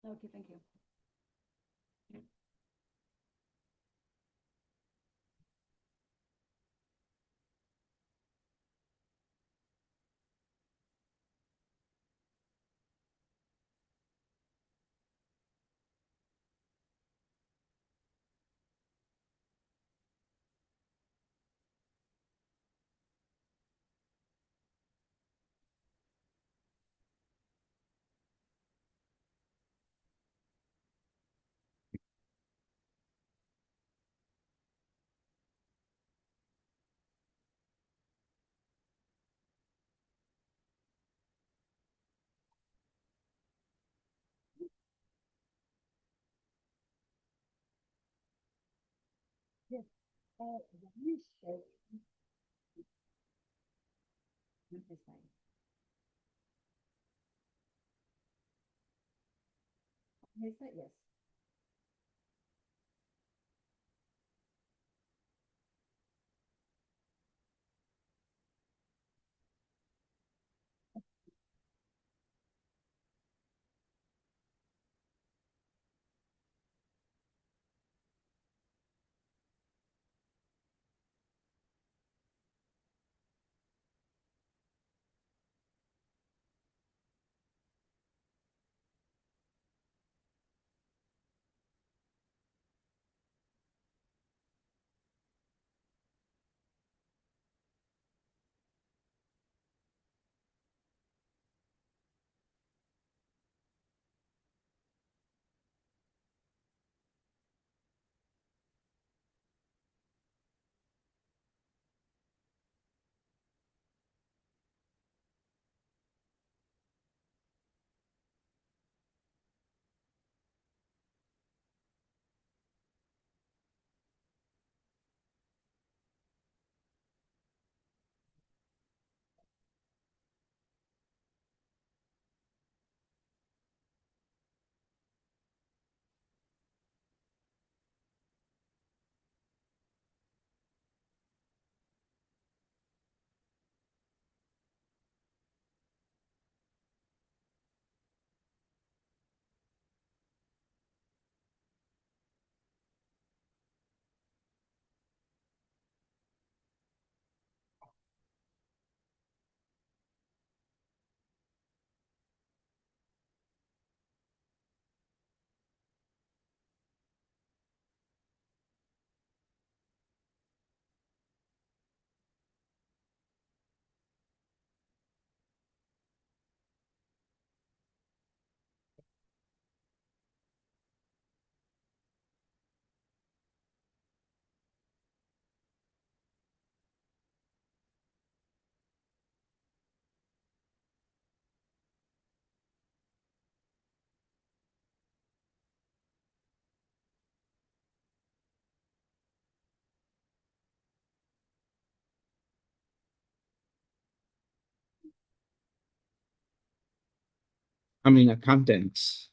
Okay, thank you. Yes. Let me show you. Okay, fine. Yes, yes. I mean, contents.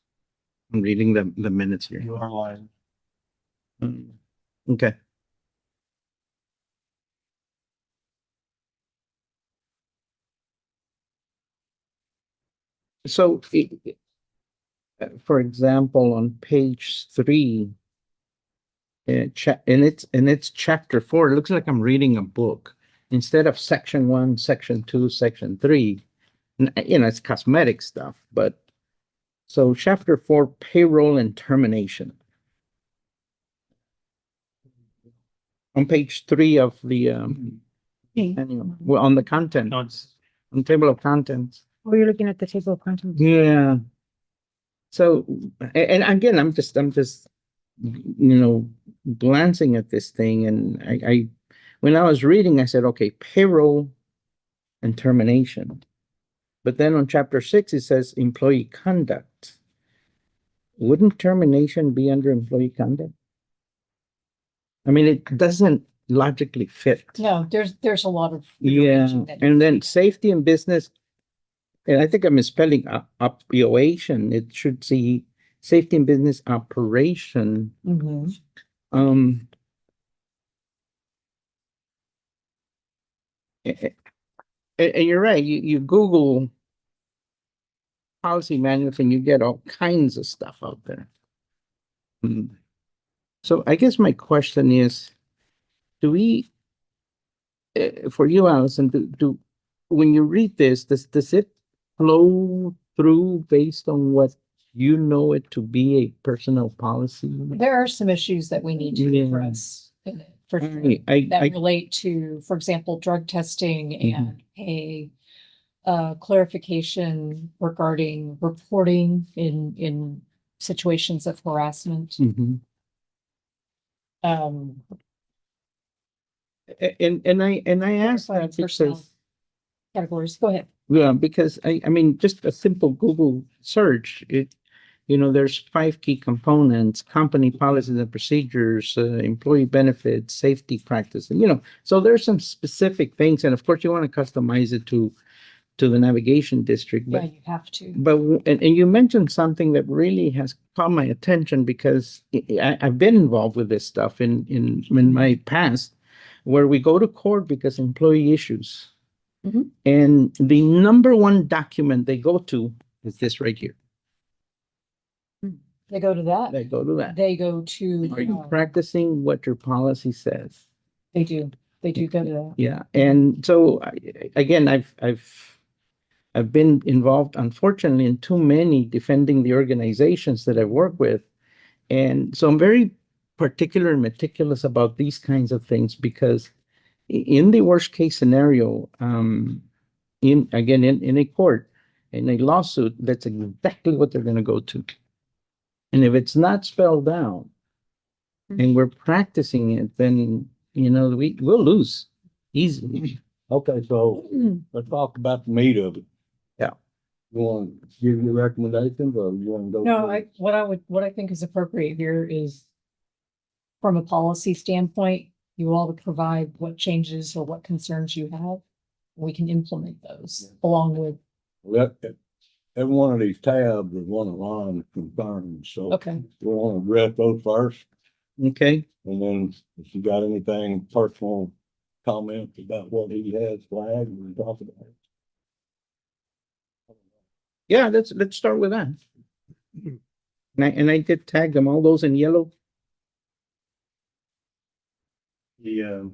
I'm reading the minutes here. You are lying. Mm. Okay. So, for example, on page 3, in its chapter 4, it looks like I'm reading a book. Instead of section 1, section 2, section 3, it's cosmetic stuff. But so chapter 4, payroll and termination. On page 3 of the annual, well, on the content, No, it's on table of contents. Oh, you're looking at the table of contents. Yeah. So, and again, I'm just, glancing at this thing, and when I was reading, I said, okay, payroll and termination. But then on chapter 6, it says employee conduct. Wouldn't termination be under employee conduct? I mean, it doesn't logically fit. No, there's a lot of. Yeah, rearranging that and needs to then be done. safety and business, and I think I'm misspelling operation. It should see safety and business operation. Mhm. Um, and you're right. You Google policy manual thing, you get all kinds of stuff out there. So I guess my question is, do we, for you, Allison, when you read this, does it flow through based on what you know it to be a personnel policy? There are some issues that we need to Yeah. address in it, for sure, I that relate to, for example, drug testing and a clarification regarding reporting in situations of harassment. Mhm. Um, And I asked that Personnel. because, categories, go ahead. yeah, because I mean, just a simple Google search, there's 5 key components: company policies and procedures, employee benefits, safety practice, and so there's some specific things, and of course you want to customize it to the navigation district, Yeah, but you have to. and you mentioned something that really has caught my attention because I've been involved with this stuff in my past, where we go to court because employee issues. Mhm. And the number one document they go to is this right here. They go to that. They go to that. They go to. Are you practicing what your policy says? They do. They do go to that. Yeah. And so again, I've been involved, unfortunately, in too many defending the organizations that I work with. And so I'm very particular and meticulous about these kinds of things because in the worst case scenario, in a court, in a lawsuit, that's exactly what they're going to go to. And if it's not spelled out and we're practicing it, then we'll lose easily. Okay, so let's talk about the meat of it. Yeah. You want to give your recommendations or you want to go? No, through? what I think is appropriate here is from a policy standpoint, you all would provide what changes or what concerns you have. We can implement those along with, Every one of these tabs is one of line of concerns, so okay, we want to address those first. Okay. And then if you got anything personal comments about what he has flagged, we can talk about it. Yeah, let's start with that. And I did tag them, all those in yellow. The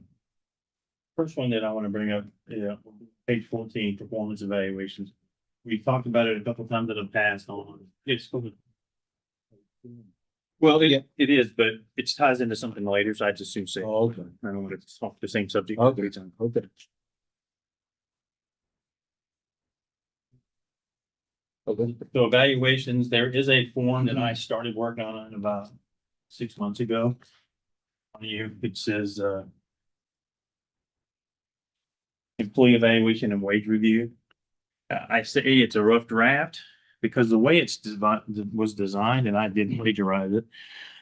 first one that I want to bring up, page 14, performance evaluations. We talked about it a couple times in the past on it's. Well, Yeah. it is, but it ties into something later, so I just assume say. Oh, okay. I don't want to talk the same subject. Okay. every time. Okay. Okay. So evaluations, there is a form that I started working on about 6 months ago. It says, employee evaluation and wage review. I say it's a rough draft because the way it's was designed, and I didn't plagiarize it.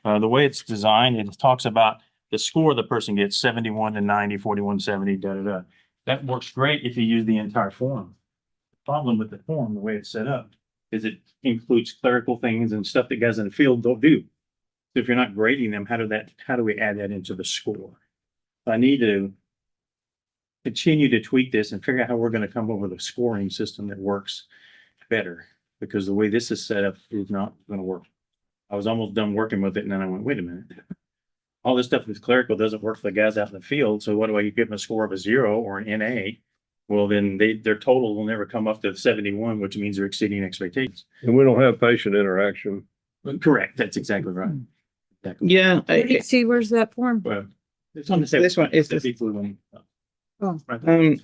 The way it's designed, it talks about the score the person gets 71 to 90, 41, 70, da, da, da. That works great if you use the entire form. The problem with the form, the way it's set up, is it includes clerical things and stuff that guys in the field don't do. So if you're not grading them, how do we add that into the score? I need to continue to tweak this and figure out how we're going to come up with a scoring system that works better, because the way this is set up is not going to work. I was almost done working with it, and then I went, wait a minute. All this stuff with clerical doesn't work for the guys out in the field. So what do I give them a score of a 0 or an NA? Well, then their total will never come up to 71, which means they're exceeding expectations. And we don't have patient interaction. Correct. That's exactly right. Exactly. Yeah. See, where's that form? Well, it's on the This one is this one. Oh. Right there.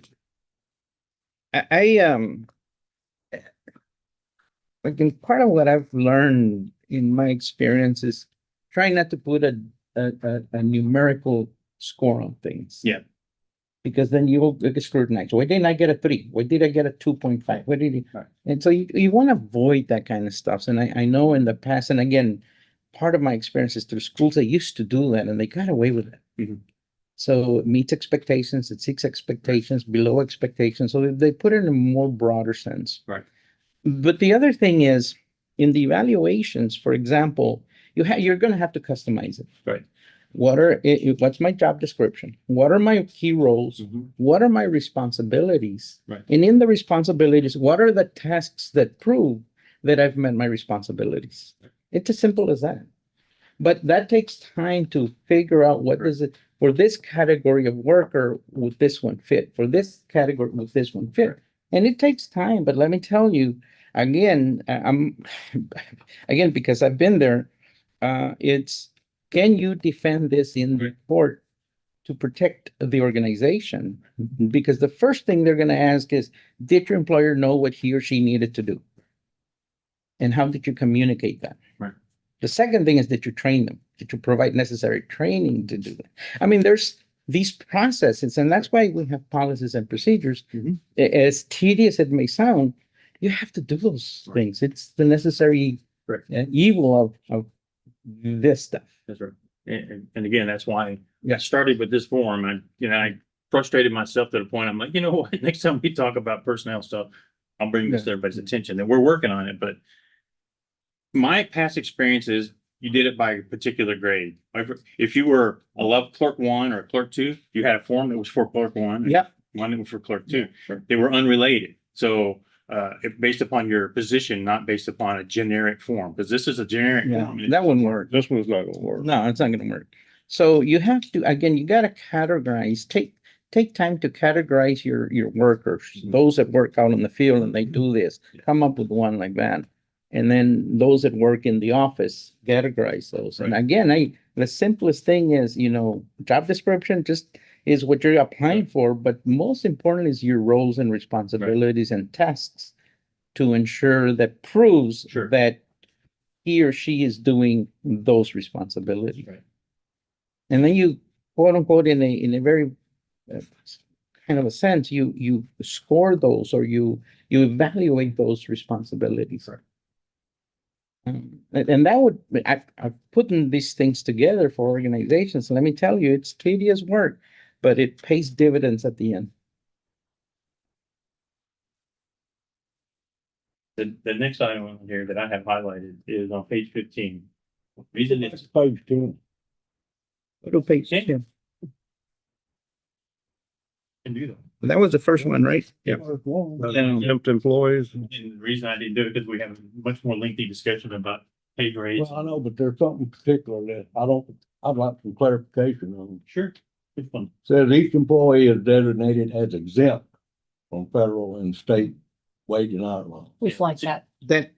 Like part of what I've learned in my experience is trying not to put a numerical score on things. Yeah. Because then you will get scrutinized. Why didn't I get a 3? Why did I get a 2.5? What did you? Right. And so you want to avoid that kind of stuff. And I know in the past, and again, part of my experience is through schools, they used to do that and they got away with it. Mhm. So it meets expectations, it exceeds expectations, below expectations. So they put it in a more broader sense. Right. But the other thing is, in the evaluations, for example, you're going to have to customize it. Right. What's my job description? What are my key roles? Mhm. What are my responsibilities? Right. And in the responsibilities, what are the tasks that prove that I've met my responsibilities. It's as simple as that. But that takes time to figure out what is it for this category of worker, would this one fit? For this category, would this one fit? And it takes time, but let me tell you, again, again, because I've been there, it's, can you defend this in the court to protect the organization? Because the first thing they're gonna ask is, did your employer know what he or she needed to do? And how did you communicate that? Right. The second thing is that you train them, that you provide necessary training to do that. I mean, there's these processes, and that's why we have policies and procedures. Mhm. As tedious it may sound, you have to do those Right. things. It's the necessary Correct. evil of this stuff. That's right. And again, that's why Yeah. I started with this forum. I frustrated myself to the point, I'm like, you know what, next time we talk about personnel stuff, I'll bring this to everybody's attention, and we're working on it, but my past experience is you did it by a particular grade. If you were a level clerk 1 or clerk 2, you had a form that was for clerk 1. and Yep. One that was for clerk 2. They were unrelated. So based upon your position, not based upon a generic form, because this is a generic Yeah, form. that wouldn't work. This one's not gonna work. No, it's not gonna work. So you have to, again, you gotta categorize, take time to categorize your workers, Mhm. those that work out in the field and they do this, Yeah. come up with one like that. And then those that work in the office, categorize those. And Right. again, the simplest thing is, job description just is what you're applying for, but most important is your roles and responsibilities and tasks to ensure that proves Sure. that he or she is doing those responsibilities. Right. And then you, quote unquote, in a very kind of a sense, you score those or you evaluate those responsibilities. Right. And that would, I've put these things together for organizations. Let me tell you, it's tedious work, but it pays dividends at the end. The next item on here that I have highlighted is on page 15. Reason That's it's page 10. Go to page Okay. 10. can do that. That was the first one, right? Clerk 1. Exempt employees. And the reason I didn't do it because we have a much more lengthy discussion about pay grades. Well, I know, but there's something particular that I'd like some clarification on. Sure. Which one? Says each employee is designated as exempt from federal and state wage and hour law. We Yeah. flagged that.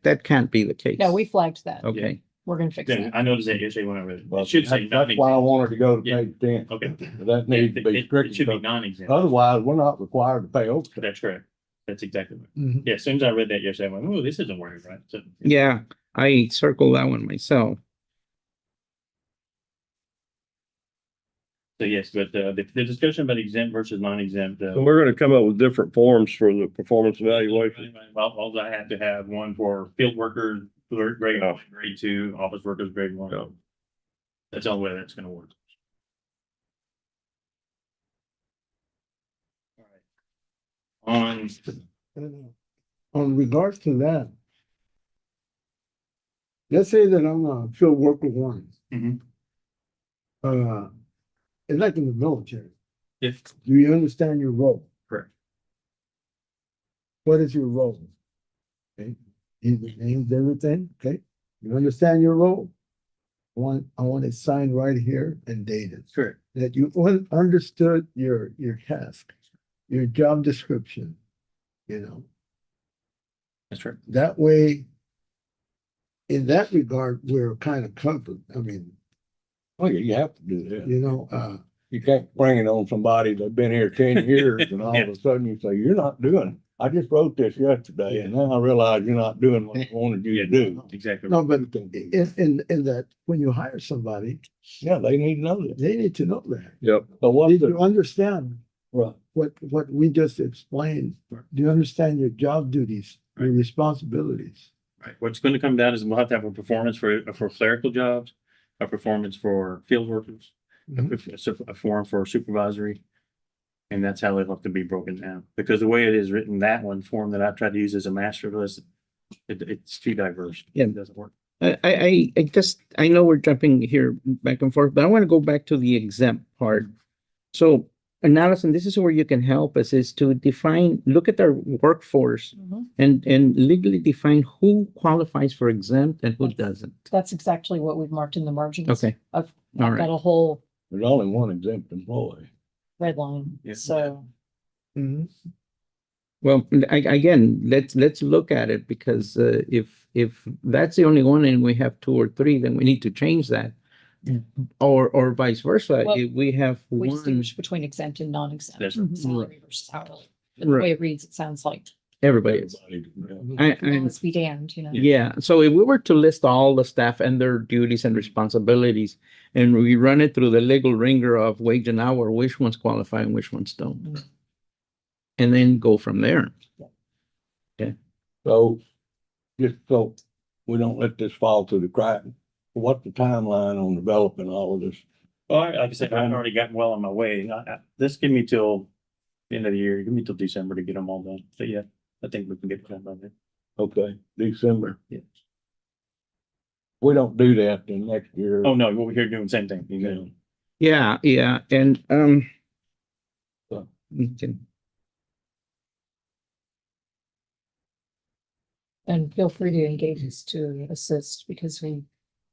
That can't be the case. No, we flagged that. Okay. We're gonna fix Yeah, that. I noticed that yesterday when I read it. Well, It should say that's why I non-exempt. wanted to go to Yeah. page 10. Okay. That needs to be It strict. should be non-exempt. Otherwise, we're not required to pay overtime. That's correct. That's exactly right. Mhm. Yeah, as soon as I read that yesterday, I went, oh, this isn't working right. So, Yeah, I circled that one myself. so yes, but the discussion about exempt versus non-exempt. So we're gonna come up with different forms for the performance evaluation. Well, I have to have one for field workers, grade Yeah. 1, grade 2, office workers, grade 1. Yeah. That's the only way that's gonna work. All right. On regards to that. Let's say that I'm a field worker 1. Mhm. It's like in the military. If, Do you understand your role? correct. What is your role? Okay, it names everything, okay? You understand your role? I want it signed right here and dated. Correct. That you understood your task, your job description, That's right. that way. In that regard, we're kind of covered. I mean, Oh, yeah, you have to do that. You can't bring it on somebody that's been here 10 years and all of a sudden you say, you're not doing, I just wrote this yesterday and now I realize you're not doing what I wanted you to do. Exactly. no, but in that, when you hire somebody, Yeah, they need to know that. they need to know that. Yep. But what's Did you the, understand right, what we just explained? Do you understand your job duties, your Right. responsibilities? Right. What's going to come down is we'll have to have a performance for clerical jobs, a performance for field workers, a form for supervisory. And that's how it'll have to be broken down, because the way it is written, that one form that I tried to use as a master list, it's too diverse. Yeah. It doesn't work. I know we're jumping here back and forth, but I want to go back to the exempt part. So And Allison, this is where you can help us is to define, look at our workforce Mhm. and legally define who qualifies for exempt and who doesn't. That's exactly what we've marked in the margins. Okay. I've All I've right. got a whole There's only one exempt employee. red line, Yeah. so. Well, again, let's look at it because if that's the only one and we have two or three, then we need to change that. Or vice versa, Well, if we have We one, distinguish between exempt and non-exempt, That's- salary versus hourly. But the Right. way it reads, it sounds like, everybody is. let's be damned, you know? Yeah, so if we were to list all the staff and their duties and responsibilities, and we run it through the legal ringer of wage and hour, which ones qualify and which ones don't? Mhm. And then go from there. So, just so we don't let this fall through the crack, what's the timeline on developing all of this? Well, like I said, I've already gotten well on my way. This give me till the end of the year, give me till December to get them all done. So yeah, I think we can get it done by then. Okay, December. Yeah. We don't do that then next year. Oh, no, we're here doing the same thing. You know. Yeah, and So- okay. And feel free to engage us to assist because we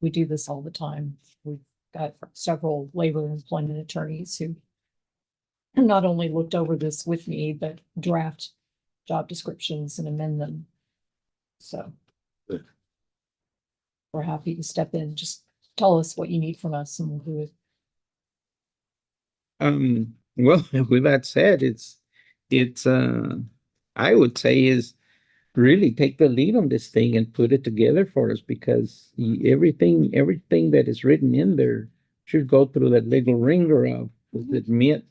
do this all the time. We've got several labor and employment attorneys who not only looked over this with me, but draft job descriptions and amend them. So Good. we're happy to step in. Just tell us what you need from us and we'll do it. Well, with that said, it's I would say is really take the lead on this thing and put it together for us because everything that is written in there should go through that legal ringer of does it mean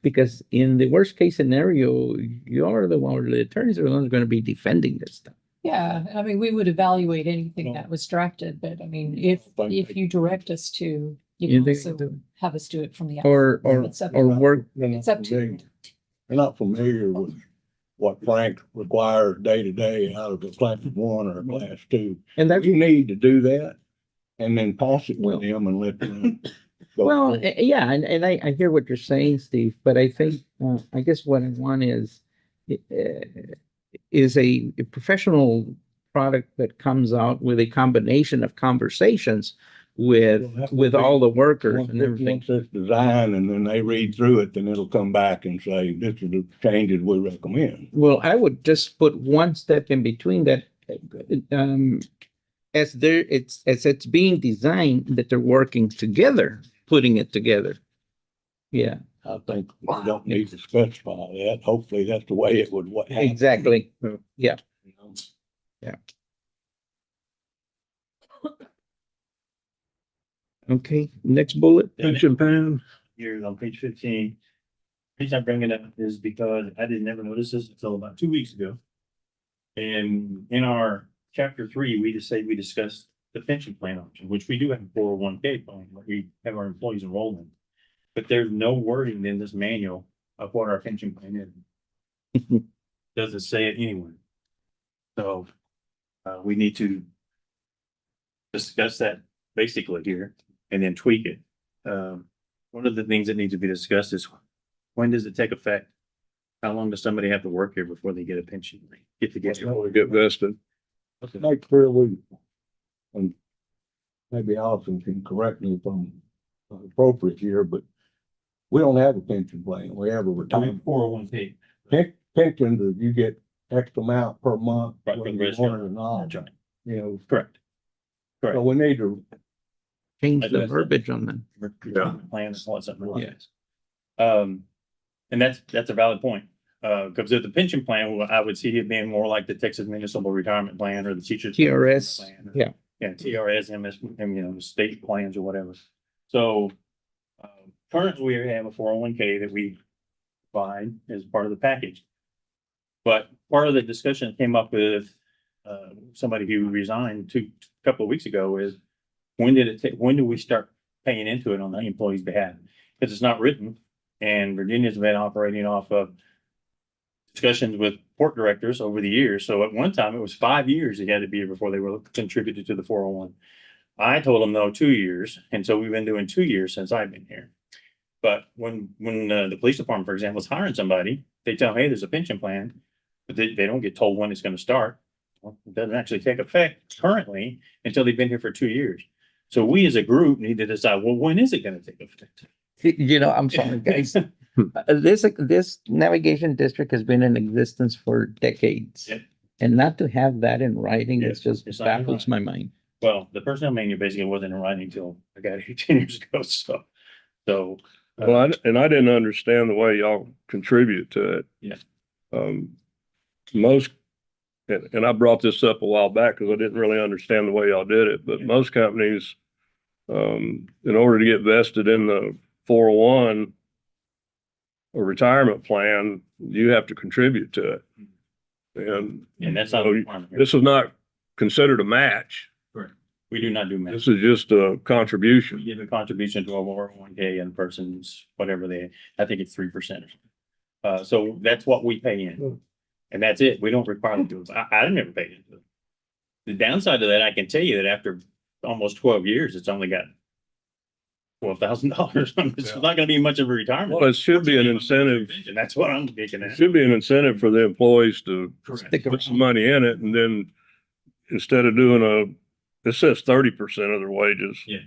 because in the worst case scenario, you are the one, or the attorneys are the ones going to be defending this stuff. Yeah, I mean, we would evaluate anything No. that was drafted, but I mean, Thank if you direct us to, You you can think- also have us do it from the. Or It's up- work. It's up to you. They're not familiar with what Frank requires day to day out of a class 1 or a class 2. And that's You need to do that and then pass it Well- to them and let them. go. well, yeah, and I hear what you're saying, Steve, but I think I guess what I want is a professional product that comes out with a combination of conversations with all the workers Once and everything. it's designed and then they read through it, then it'll come back and say, this is the changes we recommend. Well, I would just put one step in between that. As it's being designed, that they're working together, putting it together. Yeah, I think we don't need to specify that. Hopefully that's the way it would happen. exactly. You know? Okay, next bullet. Pension plan. Here on page 15. Reason I bring it up is because I didn't never notice this until about 2 weeks ago. And in our chapter 3, we discussed the pension plan option, which we do have a 401k plan, where we have our employees enrolled in. But there's no wording in this manual of what our pension plan is. Doesn't say it anywhere. So we need to discuss that basically here and then tweak it. One of the things that needs to be discussed is when does it take effect? How long does somebody have to work here before they get a pension? Get to get Before we get vested. Make sure we, and maybe Allison can correct me if I'm appropriate here, but we don't have a pension plan. We have a retirement. 401k. Pensions is you get X amount per month. Right, for the whether you rest want of it or it. not, That's right. you know, Correct. so we need to, Change the verbiage on them. Retirement plan and all that stuff. Yes. And that's a valid point. Because with the pension plan, well, I would see it being more like the Texas Municipal Retirement Plan or the teachers. TRS, Plan. yeah. Yeah, TRS, MS, and, you know, state plans or whatever. So, currently we have a 401k that we provide as part of the package. But part of the discussion that came up with, somebody who resigned a couple of weeks ago is when do we start paying into it on the employee's behalf? Because it's not written and Virginia's been operating off of discussions with port directors over the years. So at one time it was 5 years they had to be here before they were contributed to the 401. I told them no, 2 years. And so we've been doing 2 years since I've been here. But when the police department, for example, is hiring somebody, they tell them, hey, there's a pension plan, but they don't get told when it's gonna start. Well, it doesn't actually take effect currently until they've been here for 2 years. So we as a group need to decide, well, when is it gonna take effect? You know, I'm sorry, guys. This navigation district has been in existence for decades. Yep. And not to have that in writing, Yeah, it's just it's not in baffles my mind. Well, the personnel manual basically wasn't in writing until I got here 10 years ago, so. Well, I didn't understand the way y'all contribute to it. Yeah. Most, and I brought this up a while back because I didn't really understand the way y'all did it, but Yeah. most companies, in order to get vested in the 401 or retirement plan, you have to contribute to it. And And that's not a so requirement here. this is not considered a match. We do not do match. This is just a contribution. We give a contribution to a 401k and person's whatever I think it's 3%. So that's what we pay in. And that's it. We don't require them to. I never paid into it. The downside of that, I can tell you that after almost 12 years, it's only got $12,000. It's not gonna be much of a retirement. Well, it should be an incentive. And that's what I'm thinking. It should be an incentive for the employees to Stick put some around. money in it and then instead of doing it says 30% of their wages. Yeah.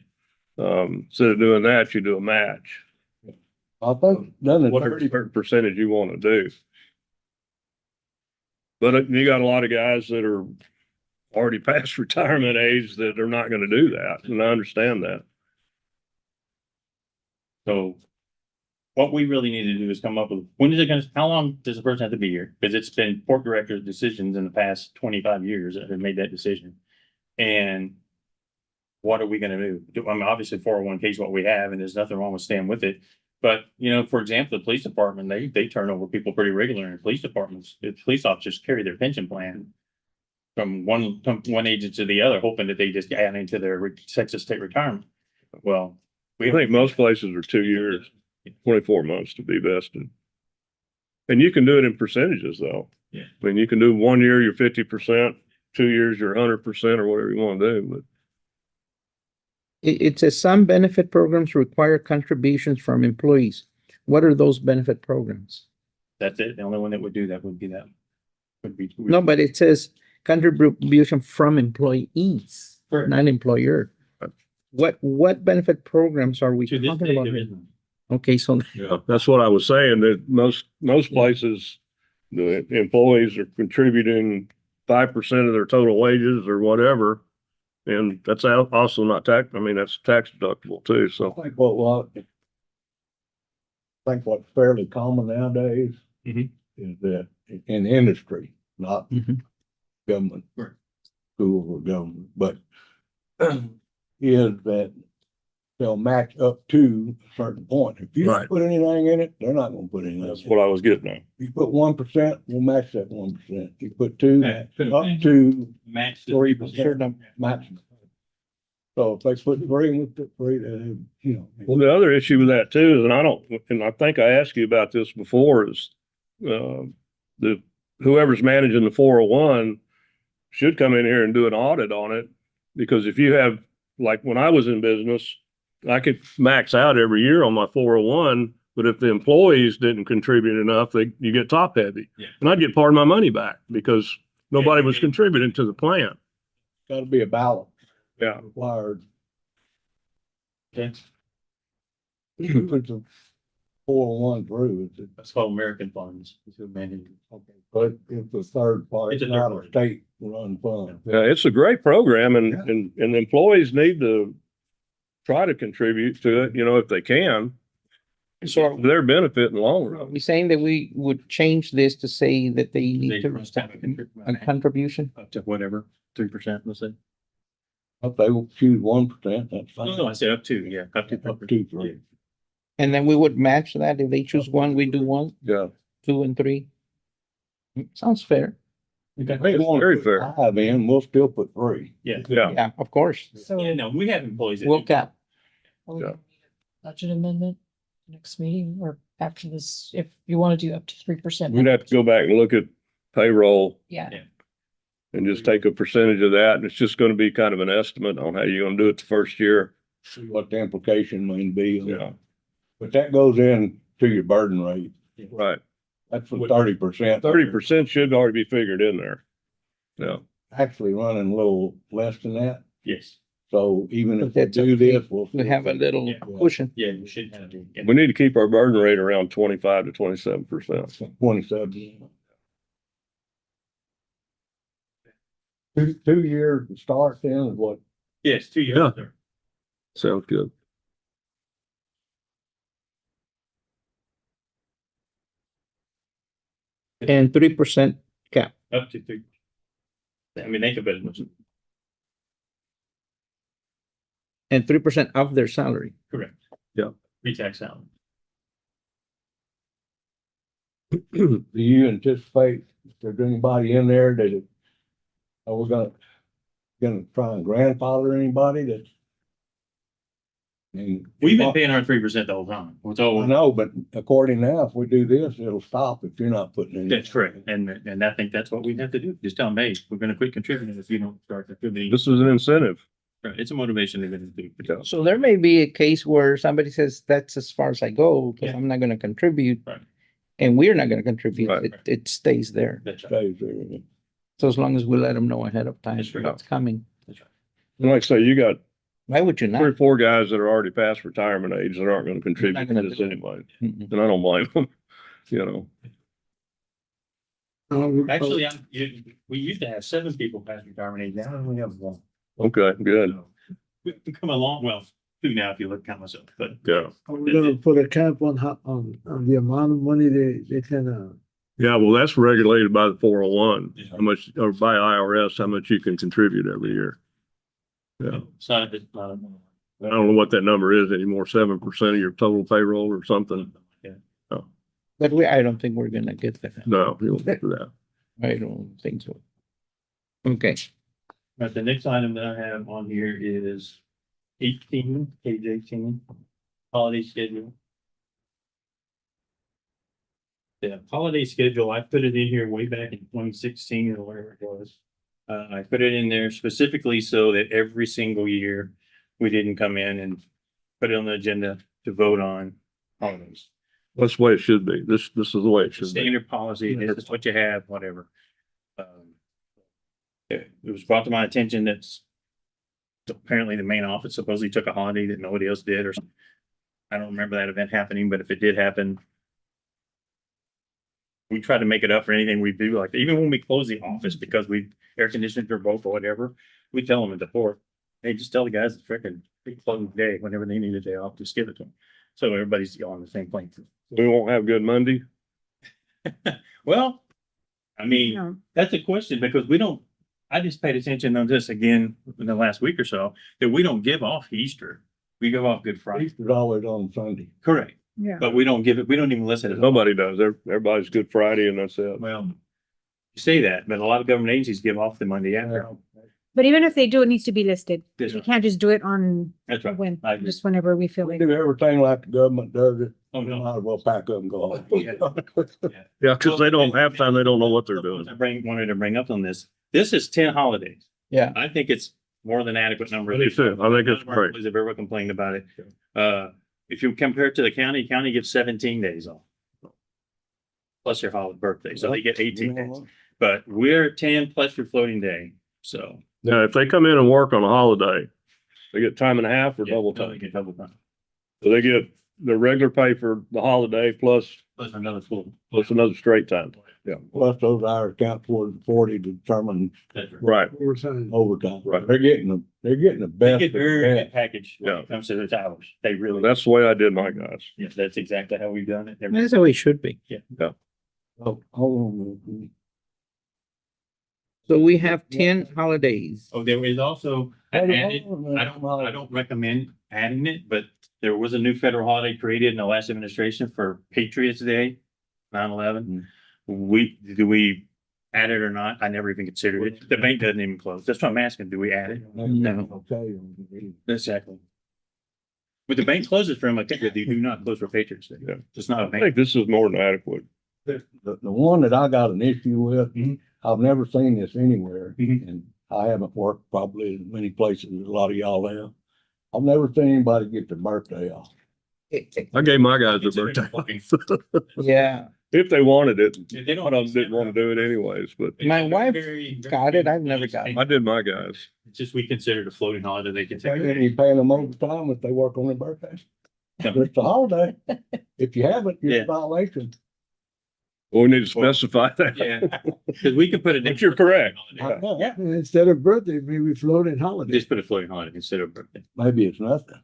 Instead of doing that, you do a match, I think none of whatever percentage you want to do. But you got a lot of guys that are already past retirement age that are not going to do that. And I understand that. So what we really need to do is come up with, how long does a person have to be here? Because it's been board directors' decisions in the past 25 years that have made that decision. And what are we gonna do? I mean, obviously 401k is what we have and there's nothing wrong with staying with it. But, for example, the police department, they turn over people pretty regularly in police departments. The police officers carry their pension plan from one agent to the other, hoping that they just add into their Texas state retirement. Well, I think most places are 2 years, 24 months to be vested. And you can do it in percentages though. Yeah. I mean, you can do 1 year, you're 50%, 2 years, you're 100% or whatever you want to do, but. It says some benefit programs require contributions from employees. What are those benefit programs? that's it. The only one that would do that would be that. Would be. No, but it says contribution from employees, Correct. not employer. What benefit programs are we To this talking day, about there here? is none. Okay, so Yeah, that's what I was saying, that most places, the employees are contributing 5% of their total wages or whatever. And that's also not tax, I mean, that's tax deductible too, I so. think what's fairly common nowadays Mhm. is that in industry, not Mhm. government, Right. schools or government, but is that they'll match up to a certain point. If you don't Right. put anything in it, they're not gonna put anything. That's in what it. I was getting at. You put 1%, we'll match that 1%. You put 2, Yeah. up to Match. 3% maximum. So if they put 3, we put 3, then, Well, the other issue with that too, and I think I asked you about this before, is whoever's managing the 401 should come in here and do an audit on it. Because if you have, like when I was in business, I could max out every year on my 401, but if the employees didn't contribute enough, you get top heavy. Yeah. And I'd get part of my money back because nobody was contributing to the plan. gotta be a balance Yeah. required. Okay. You put the 401 through, That's called American funds. It's who manages it. but it's a third party, It's a it's third not a party. state run fund. Yeah, it's a great program and, Yeah. and the employees need to try to contribute to it, if they can. So are For their benefit in the long are run. we saying that we would change this to say that they need They to must have a contribution? up to whatever, 3%, let's say. If they will choose 1%, that's fine. No, I said up to, yeah, up to. Up to 3. And then we would match that. If they choose one, we do 1, Yeah. 2, and 3. Sounds fair. If they It's want very to fair. put 5 in, we'll still put 3. Yeah. Yeah. Yeah, of course. So Yeah, no, we have employees. that We'll do- cap. Yeah. budget amendment next meeting or after this, if you want to do up to 3%. We'd have to go back and look at payroll Yeah, and just take a percentage of that. And it's just going to be kind of an estimate on how you're going to do it the first year. See what the implication may be. Yeah. But that goes in to your burden rate. Right. That's for 30%. 30% should already be figured in there. Yeah. Actually running a little less than that. Yes. So even if we That's do okay. this, we'll. We have a little Yeah. cushion. Yeah, you should have it. We need to keep our burden rate around 25 to 27%. 27. 2 years to start then is what? Yes, 2 years. Yeah. sir. Sounds good. And 3% cap. Up to 3. I mean, they could bet much. And 3% of their salary. Correct. Yeah. Pre-tax salary. Do you anticipate if there's anybody in there that, are we gonna try and grandfather anybody that? And We've been paying our 3% the whole time. It's I all, know, but according now, if we do this, it'll stop if you're not putting in. that's correct. And I think that's what we have to do. Just tell them, hey, we're gonna quit contributing if you don't start contributing. This is an incentive. Right, it's a motivation they're gonna do. Yeah. So there may be a case where somebody says, that's as far as I go, because Yeah. I'm not gonna contribute. Right. And we're not gonna contribute. Right. It stays there. That's right. Stays there. So as long as we let them know ahead of time That's right. it's coming. That's right. And like I say, you got Why would you 3 or not? 4 guys that are already past retirement age that aren't going to contribute Not to gonna this do it. anyway. Mm-mm. And I don't blame them, you know. Actually, we used to have 7 people past retirement age. Now we only have 1. Okay, good. We've come along, well, 2 now if you look count myself, but Yeah. Are we gonna put a cap on on the amount of money they can, Yeah, well, that's regulated by the 401, how much, or by IRS, how much you can contribute every year. Yeah. it's not, I don't know what that number is anymore, 7% of your total payroll or something. But I don't think we're gonna get that. No, you won't do that. I don't think so. Okay, But the next item that I have on here is 18, page 18, holiday schedule. The holiday schedule, I put it in here way back in 2016 or whatever it was. I put it in there specifically so that every single year we didn't come in and put it on the agenda to vote on holidays. That's the way it should be. This is the way it should be. Standard policy, this is what you have, whatever. It was brought to my attention that apparently the main office supposedly took a holiday that nobody else did or something. I don't remember that event happening, but if it did happen, we try to make it up for anything we do. Like even when we close the office because we air conditioners are broke or whatever, we tell them at the port, hey, just tell the guys it's freaking big closing day. Whenever they need a day off, just give it to them. So everybody's on the same plane. We won't have good Monday. Well, I mean, No. that's a question because we don't, I just paid attention on this again in the last week or so, that we don't give off Easter. We give off Good Friday. Easter's always on Sunday. Correct. Yeah. But we don't give it, we don't even list it as. Nobody does. Everybody's Good Friday and that's it. Well, you say that, but a lot of government agencies give off the Monday after. But even if they do, it needs to be listed. That's You right. can't just do it on That's right. when, I agree. just whenever we feel We like. do everything like the government does it. Oh, We no. might as well pack up and go. Yeah. Yeah, because they don't, half time they don't know what they're doing. I wanted to bring up on this. This is 10 holidays. yeah, I think it's more than adequate number. I do too. I think it's None of our great. employees have ever complained about it. If you compare it to the county gives 17 days off. Plus your holiday birthday, so they get 18 days. But we're 10 plus your floating day, so. Now, if they come in and work on a holiday, they get time and a half or yeah, double no, they time. get double time. So they get their regular pay for the holiday plus Plus another school. another straight time. Yeah, Plus those hours count towards 40 to determine That's right. right. overtime? overtime. Right. They're getting the They best. get of the very best. good package. When Yeah. it comes to those hours. They really. That's the way I did my guys. Yeah, that's exactly how we've done it. that's the way it should be. Oh, hold on a minute. So we have 10 holidays. Oh, there is also, I Hold on, added, hold on a minute. I don't recommend adding it, but there was a new federal holiday created in the last administration for Patriots Day, 9/11. Do we add it or not? I never even considered it. The bank doesn't even close. That's what I'm asking. Do we add it? No. Okay. Exactly. But the bank closes for them, I think they do not close for Patriots Day. Yeah. It's not a I bank. think this is more than adequate. The one that I got an issue with, Mhm. I've never seen this anywhere, Mhm. and I haven't worked probably in many places as a lot of y'all have. I've never seen anybody get their birthday off. I gave my guys a birthday off. Yeah, If they wanted it. If they don't- One of them didn't want to do it anyways, but my wife Very- got it. I've never got it. I did my guys. It's just, we consider it a floating holiday. They can take. And you paying them overtime if they work on their birthdays. Yeah. It's a holiday. If you haven't, you're Yeah. in violation. Well, we need to specify that. Yeah, because we can put it. But you're correct. Yeah, Instead of birthday, maybe floating holiday. just put a floating holiday instead of birthday. Maybe it's nothing.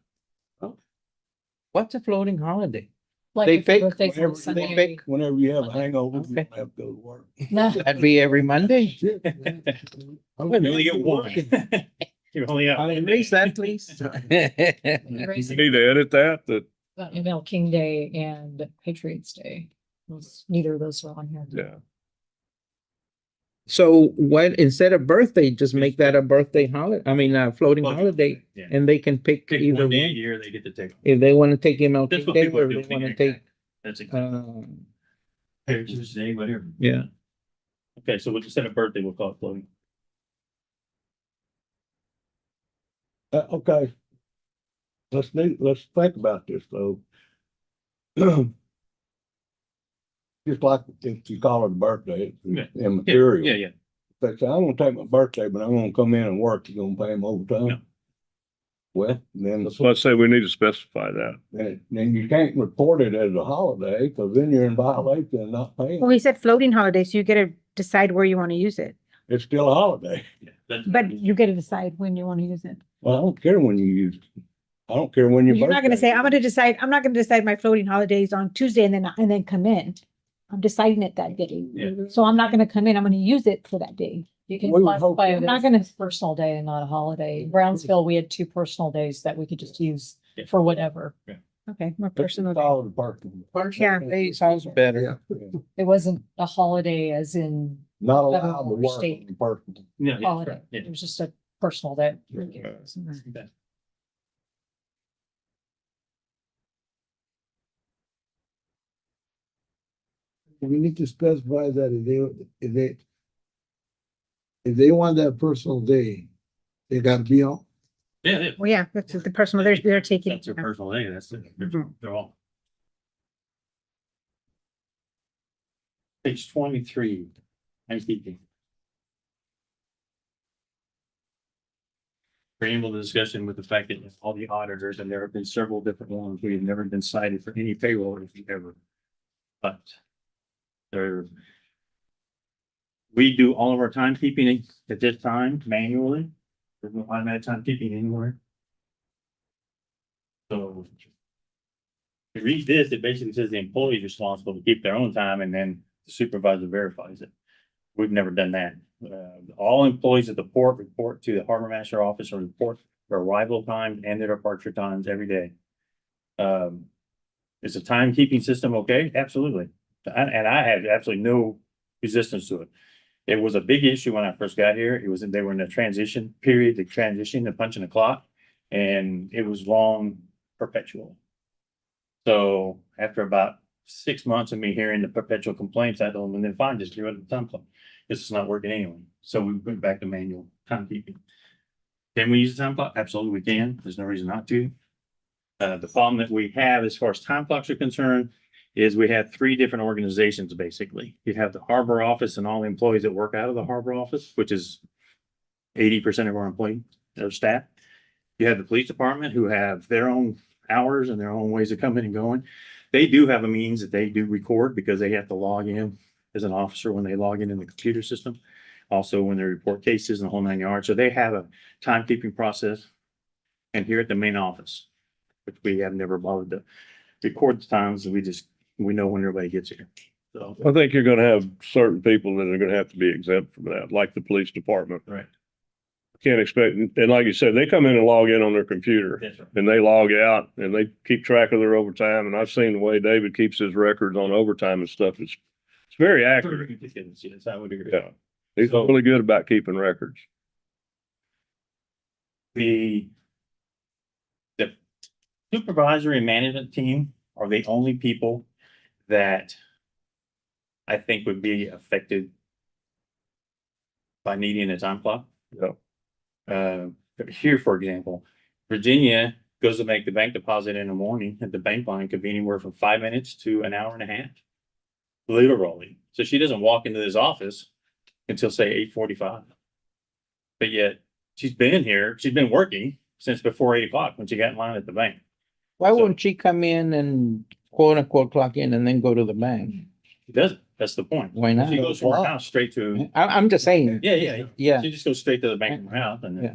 What's a floating holiday? Like They if your pick birthday's on Whenever, Sunday. pick- whenever you have a hangover, you Okay. don't have to go to work. No. That'd be every Monday. Shit, man. You only get one. You only have. Erase that, please. You need to edit that, ML King Day and Patriots Day. Neither of those are on here. yeah. So what, instead of birthday, just make that a birthday holiday, I mean, a floating holiday, Yeah. and they can pick Pick either one day a one. year, they get to take. If they want to take MLK That's what Day, people or do. they want to take, That's exactly. Patriots Day, whatever. yeah. Okay, so instead of birthday, we'll call it floating. Okay. Let's think about this though. Just like if you call it a birthday, Yeah. it's immaterial. Yeah, yeah. They say, I'm gonna take my birthday, but I'm gonna come in and work, you're gonna pay them No. overtime? Well, then, So let's say we need to specify that. then you can't report it as a holiday, cause then you're in violation and not paying. Well, he said floating holiday, so you get to decide where you want to use it. It's still a holiday. Yeah, that's- But you get to decide when you want to use it. Well, I don't care when you use it. I don't care when your You're not gonna birthday say, I'm not gonna decide my floating holidays on Tuesday and then come in. I'm deciding it that day. Yeah. So I'm not gonna come in, I'm gonna use it for that day. You can We would hope- classify it I'm not as gonna- a personal day and not a holiday. In Brownsville, we had 2 personal days that we could just use Yeah. for whatever. Okay, more It's personal. day. all the personal. Yeah. Hey, sounds better. Yeah. It wasn't a holiday as in Not allowed to Federal or work state. on the personal. Yeah, yeah, holiday. right, yeah. It was just a personal day. Okay. We need to specify that if they want that personal day, they gotta be on. Yeah, yeah. Well, yeah, that's the personal, they're taking. That's their personal day, that's it. They're all. Page 23, timekeeping. Preamble the discussion with the fact that all the auditors, and there have been several different ones, we have never been cited for any payroll if you ever. But there. We do all of our timekeeping at this time manually. There's no automatic timekeeping anywhere. So. If you read this, it basically says the employee is responsible to keep their own time and then the supervisor verifies it. We've never done that. All employees at the port report to the harbor master office and report their arrival time and their departure times every day. Is the timekeeping system okay? Absolutely. And I had absolutely no resistance to it. It was a big issue when I first got here. They were in a transition period, the transition to punching the clock, and it was long perpetual. So after about 6 months of me hearing the perpetual complaints, I told them, then fine, just do it at the time clock. This is not working anyway. So we went back to manual timekeeping. Can we use the time clock? Absolutely, we can. There's no reason not to. The problem that we have as far as time clocks are concerned is we have 3 different organizations, basically. You have the harbor office and all the employees that work out of the harbor office, which is 80% of our employees, their staff. You have the police department who have their own hours and their own ways of coming and going. They do have a means that they do record because they have to log in as an officer when they log in the computer system. Also, when they report cases and the whole 9 yards. So they have a timekeeping process. And here at the main office, which we have never bothered to record the times, we know when everybody gets here. So, I think you're gonna have certain people that are gonna have to be exempt from that, like the police department. right. Can't expect, and like you said, they come in and log in on their computer That's right. and they log out and they keep track of their overtime. And I've seen the way David keeps his records on overtime and stuff. It's very accurate. Yes, I would agree. Yeah. He's really good about keeping records. The supervisory management team are the only people that I think would be affected by needing a time clock. Yeah. Here, for example, Virginia goes to make the bank deposit in the morning, and the bank line could be anywhere from 5 minutes to an hour and a half. Literally. So she doesn't walk into this office until say 8:45. But yet she's been working since before 8 o'clock when she got in line at the bank. Why So- wouldn't she come in and quote unquote clock in and then go to the bank? She doesn't. That's the point. Why not? She goes from her house straight to, I'm just saying. yeah. Yeah. She just goes straight to the bank from her house and Yeah.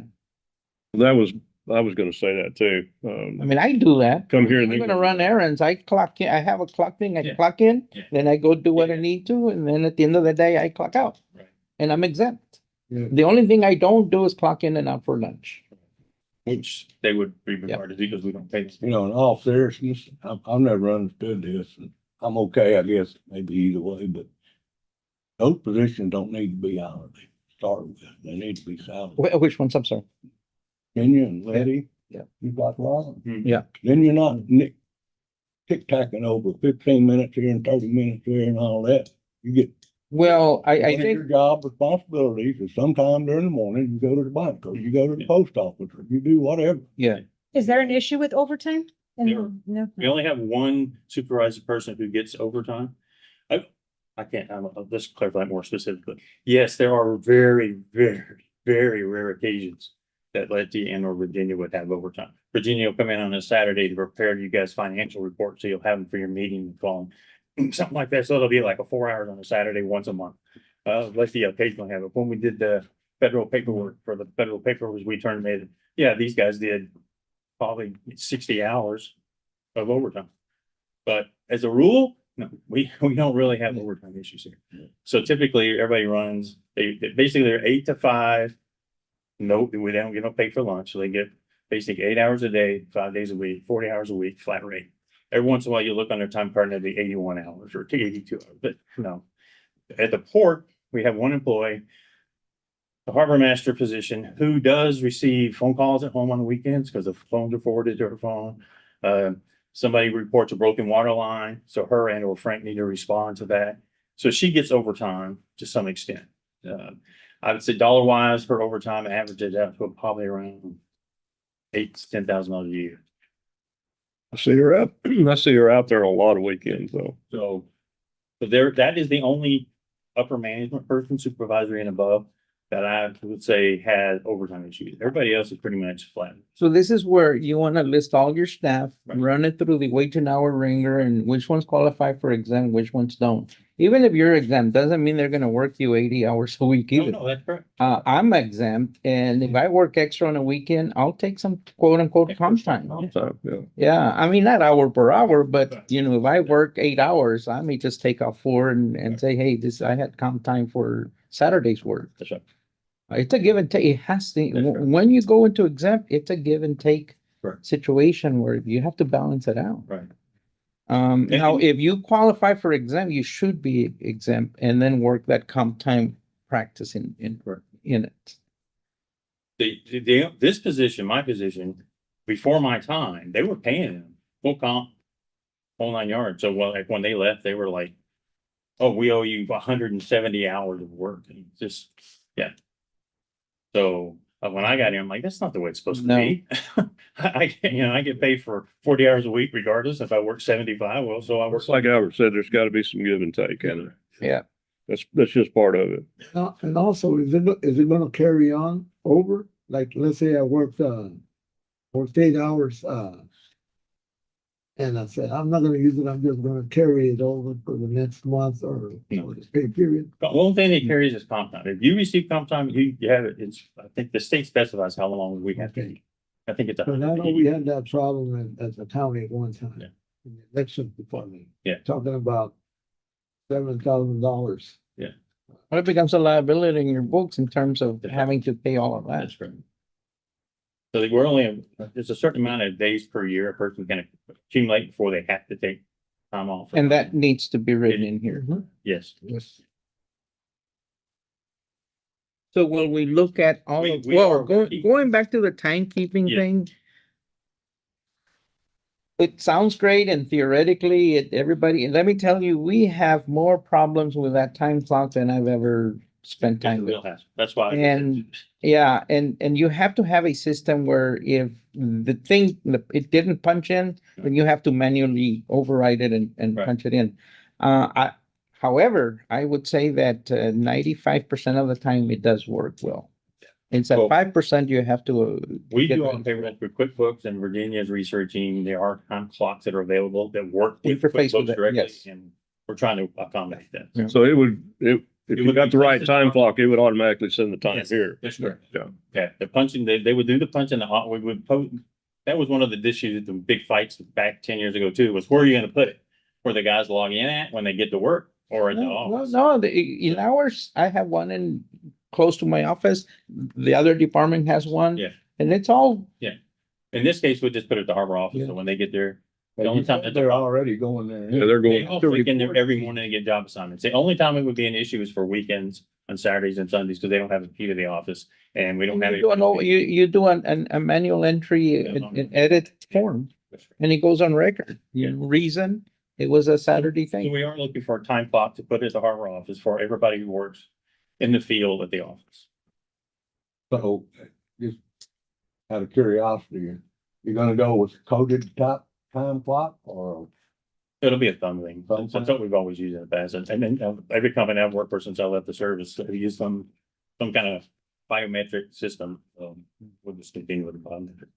then, I was gonna say that too. I mean, I do that. Come here and I'm then gonna run errands. I clock in, I have a clock thing, I Yeah. clock in, Yeah. then I go do what I Yeah. need to, and then at the end of the day, I clock out. Right. And I'm exempt. Yeah. The only thing I don't do is clock in and out for lunch. which they would be required to do because we don't pay them. You know, in all seriousness, I've never understood this, and I'm okay, I guess, maybe either way, but those positions don't need to be hourly, start with, they need to be salary. Which ones, I'm sorry? Kenya and Letty. Yeah. You got a lot of them. Yeah. Then you're not tick-tacking over 15 minutes here and 30 minutes there and all that. You get Well, I one of think, your job responsibilities is sometime during the morning, you go to the bank, or you go to the post office, or you do whatever. yeah, Is there an issue with overtime? Never. No. We only have one supervisor person who gets overtime. I can't, I'll just clarify that more specifically. Yes, there are very, very, very rare occasions that Letty and or Virginia would have overtime. Virginia will come in on a Saturday to prepare you guys' financial report, so you'll have them for your meeting and call them. Something like that. So it'll be like a 4 hours on a Saturday once a month. Letty occasionally have it. When we did the federal paperwork for the federal papers, we turned it. Yeah, these guys did probably 60 hours of overtime. But as a rule, no, we don't really have overtime issues here. So typically, everybody runs, basically they're 8 to 5. No, we don't get no pay for lunch, so they get basically 8 hours a day, 5 days a week, 40 hours a week, flat rate. Every once in a while, you look on their time card and it'll be 81 hours or 82 hours, but no. At the port, we have one employee, the harbor master position, who does receive phone calls at home on the weekends because the phones are forwarded to her phone. Somebody reports a broken water line, so her and or Frank need to respond to that. So she gets overtime to some extent. I would say dollar wise, her overtime averages out to probably around $8,000 to $10,000 a year. I see her out, I see her out there on a lot of weekends though. So, but there, that is the only upper management person, supervisory and above, that I would say had overtime issues. Everybody else is pretty much flat. so this is where you wanna list all your staff, Right. run it through the wage and hour ringer, and which ones qualify for exempt, which ones don't. Even if you're exempt, doesn't mean they're gonna work you 80 hours a week No, either. no, that's correct. I'm exempt, and if I work extra on a weekend, I'll take some quote unquote comp time. So, yeah. Yeah, I mean, not hour per hour, but Right. you know, if I work 8 hours, I may just take off 4 and say, hey, I had comp time for Saturday's work. That's right. It's a give and take. It has to, That's right. when you go into exempt, it's a give and take Correct. situation where you have to balance it out. Right. Now, and- if you qualify for exempt, you should be exempt and then work that comp time practice in it. This position, my position, before my time, they were paying them full comp, whole 9 yards. So well, like when they left, they were like, oh, we owe you 170 hours of work. And just, yeah. So when I got here, I'm like, that's not the way it's supposed to No. be. I get paid for 40 hours a week regardless if I work 75. Well, so I work. It's like Albert said, there's gotta be some give and take in it. Yeah. That's just part of it. And also, is it gonna carry on over? Like, let's say I worked 8 hours, and I said, I'm not gonna use it, I'm just gonna carry it over for the next month or the pay period. The only thing that carries is comp time. If you receive comp time, you have it. I think the state specifies how long we have to. Okay. I think it's But I know we had that problem at the county at one time. Yeah. In the election department. Yeah. Talking about $7,000. Well, it becomes a liability in your books in terms of having to pay all of that. That's correct. So we're only, there's a certain amount of days per year a person can accumulate before they have to take time off. And that needs to be written in here. Yes. Yes. So will we look at all of, We well, are- going back to the timekeeping Yeah. thing? It sounds great and theoretically, everybody, and let me tell you, we have more problems with that time clock than I've ever spend It's a time with. real hassle. That's why. And- Yeah, and you have to have a system where if it didn't punch in, then you have to manually override it and Right. punch it in. However, I would say that 95% of the time it does work well. It's at Well- 5% you have to. We get do rid on of. payroll for QuickBooks, and Virginia's researching. There are time clocks that are available that work We with interface with QuickBooks it, directly, yes. and we're trying to accommodate that. Yeah. So if you would got be the right posted time on- clock, it would automatically send the time Yes, here. that's correct. Yeah. Yeah, the punching, they would do the punching, we would post. That was one of the issues, the big fights back 10 years ago too, was where are you gonna put it? Where the guys log in at when they get to work or at the No, office? in ours, I have one in close to my office. The other department has one. Yeah. And it's all, In this case, we just put it at the harbor office, Yeah. so when they get there, But the only you time know that they're already going there. Yeah, they're they going. all freak in there every morning to get job assignments. The only time it would be an issue is for weekends on Saturdays and Sundays, because they don't have a key to the office and we don't have. you do a manual entry in edit form and it goes on record. Reason, it was a Saturday So thing. we are looking for a time clock to put at the harbor office for everybody who works in the field at the office. So, just out of curiosity, you're gonna go with coded time clock or? It'll be a thumb thing. Thumb That's what we've always used in the past. And then every company I've worked for since I left the service, we use some kind of biometric system. We'll just continue with the biometric.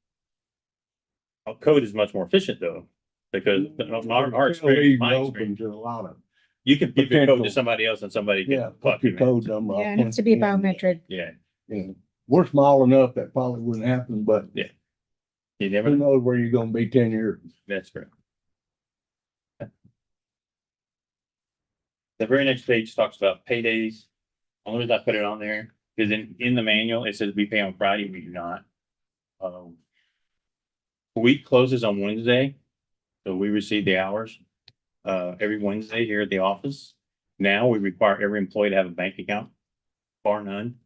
Code is much more efficient though, because our experience, my Open experience, to a lot of, you can give your code to potential. somebody else and somebody yeah, can put clock your you. code number. Yeah, it needs to be biometric. Yeah, Yeah, we're small enough that probably wouldn't happen, but you never who know. knows where you're gonna be 10 years? That's correct. The very next page talks about paydays. Only reason I put it on there is in the manual, it says we pay on Friday, we do not. Week closes on Wednesday, so we receive the hours every Wednesday here at the office. Now we require every employee to have a bank account, bar none.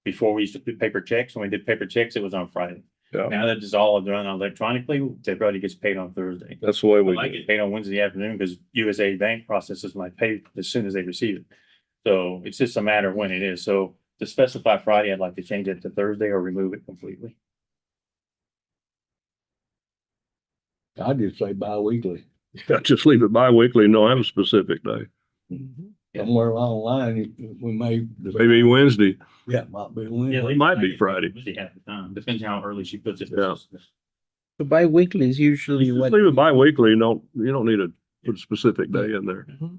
Before we used to do paper checks, when we did paper checks, it was on Friday. Yeah. Now that it's all done electronically, everybody gets paid on Thursday. That's the way we I do it. get paid on Wednesday afternoon because USA Bank processes my pay as soon as they receive it. So it's just a matter of when it is. So to specify Friday, I'd like to change it to Thursday or remove it completely. I just say bi-weekly. Just leave it bi-weekly and don't have a specific day. Somewhere along the line, we may. Maybe Wednesday. Yeah, might be. Wednesday. It might be Friday. Usually half the time, depends how early she puts it. Yeah. The bi-weekly is usually Just what. leave it bi-weekly. You don't need to put a specific day in there. All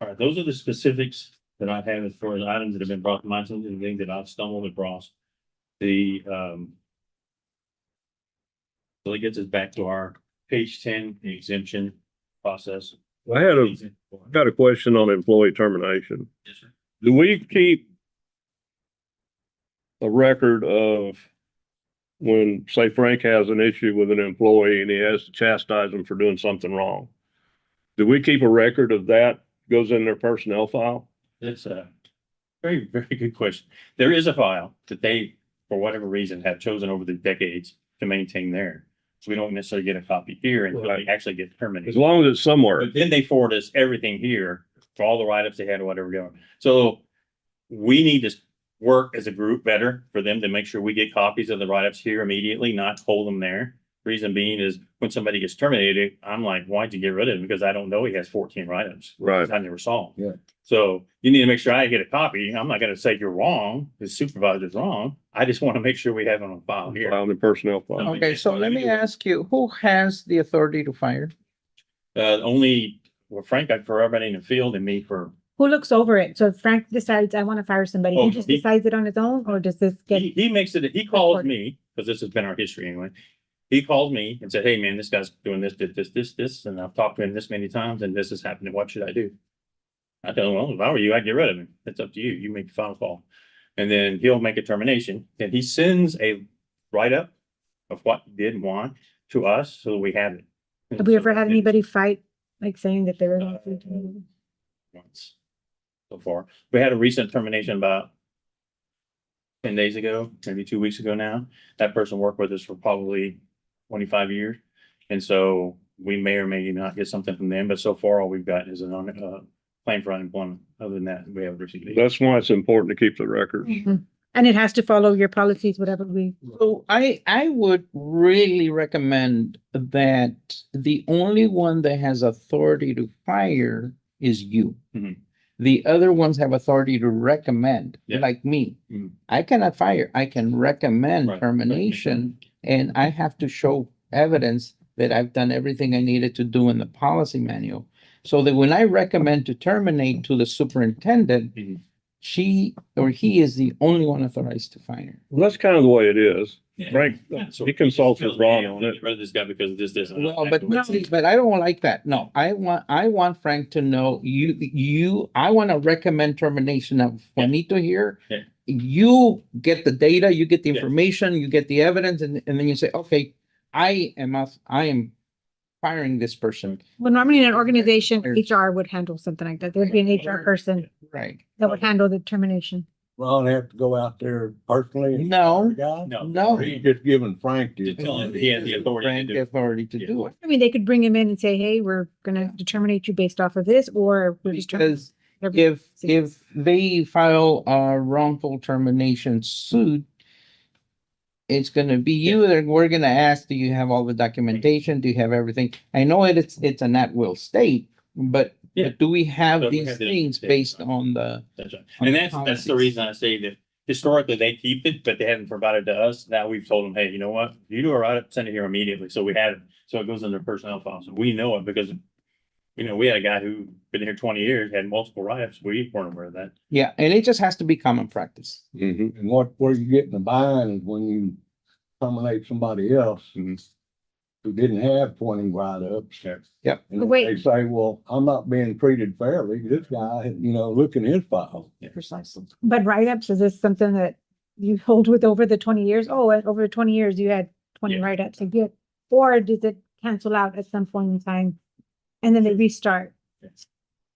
right, those are the specifics that I have as far as items that have been brought to my attention, and things that I've stumbled across. The, so it gets us back to our page 10, the exemption process. I got a question on employee termination. Yes, sir. Do we keep a record of when, say, Frank has an issue with an employee and he has to chastise them for doing something wrong? Do we keep a record of that? Goes in their personnel file? It's a very, very good question. There is a file that they, for whatever reason, have chosen over the decades to maintain there. So we don't necessarily get a copy here until they actually get As terminated. long as it's somewhere. But then they forward us everything here for all the write-ups they had or whatever going. So we need to work as a group better for them to make sure we get copies of the write-ups here immediately, not hold them there. Reason being is when somebody gets terminated, I'm like, why'd you get rid of him? Because I don't know he has 14 write-ups. Right. I never saw him. Yeah. So you need to make sure I get a copy. I'm not gonna say you're wrong, the supervisor's wrong. I just want to make sure we have it on file here. File in the personnel file. Okay, so let me ask you, who has the authority to fire? Only, well, Frank, got for everybody in the field and me for, Who looks over it? So if Frank decides I want to fire somebody, Oh, he just he- decides it on his own, or does this get? he makes it, he calls me, because this has been our history anyway. He calls me and said, hey, man, this guy's doing this, this, and I've talked to him this many times and this is happening. What should I do? I tell him, well, if I were you, I'd get rid of him. It's up to you. You make the final call. And then he'll make a termination and he sends a write-up of what he did and want to us, so we have it. Have we ever had anybody fight, like saying that they were? Once so far. We had a recent termination about 10 days ago, maybe 2 weeks ago now. That person worked with us for probably 25 years. And so we may or may not get something from them, but so far all we've got is a claim for unemployment. other than that, we haven't received it. That's why it's important to keep the records. And it has to follow your policies, whatever we. So I would really recommend that the only one that has authority to fire is you. Mhm. The other ones have authority to recommend, Yeah. like me. Mhm. I cannot fire. I can recommend Right. termination, and I have to show evidence that I've done everything I needed to do in the policy manual. So that when I recommend to terminate to the superintendent, Mhm. she or he is the only one authorized to fire. Well, that's kind of the way it is. Yeah. Frank, So he consults with tells me, Ron hey, on I'm gonna it. get rid of this guy because this isn't. Well, but I don't like that. No, I want Frank to know I want to recommend termination of Juanito here. Yeah. You get the data, you get the Yeah. information, you get the evidence, and then you say, okay, I am firing this person. Well, normally in an organization, HR would handle something like that. There'd be an HR person Right. that would handle the termination. Ron have to go out there personally? and No. fire the guy? No. No. Or he just giving Frank the. To tell him he has the authority to Frank do it. authority to Yeah. do it. I mean, they could bring him in and say, hey, we're gonna terminate you based off of this, or we're just. Because if they file a wrongful termination suit, it's gonna be you that we're gonna ask, do you have all the documentation? Do you have everything? I know it's an at-will state, but Yeah. do we have But we these have the things documentation, based right. on the? That's right. on And the that's the policies. reason I say that historically they keep it, but they haven't provided to us. Now we've told them, hey, you know what? You do a write-up, send it here immediately. So we had it. So it goes in their personnel file. So we know it because, we had a guy who been here 20 years, had multiple write-ups. We weren't aware of that. Yeah, and it just has to be common practice. Mhm. And where you get in the bind is when you terminate somebody else Mhm. who didn't have 20 write-ups. Yep. And But wait. they say, well, I'm not being treated fairly. This guy, look in his file. Precisely. But write-ups, is this something that you hold with over the 20 years? Oh, and over 20 years, you had 20 Yeah. write-ups a year. Or does it cancel out at some point in time? And then they restart?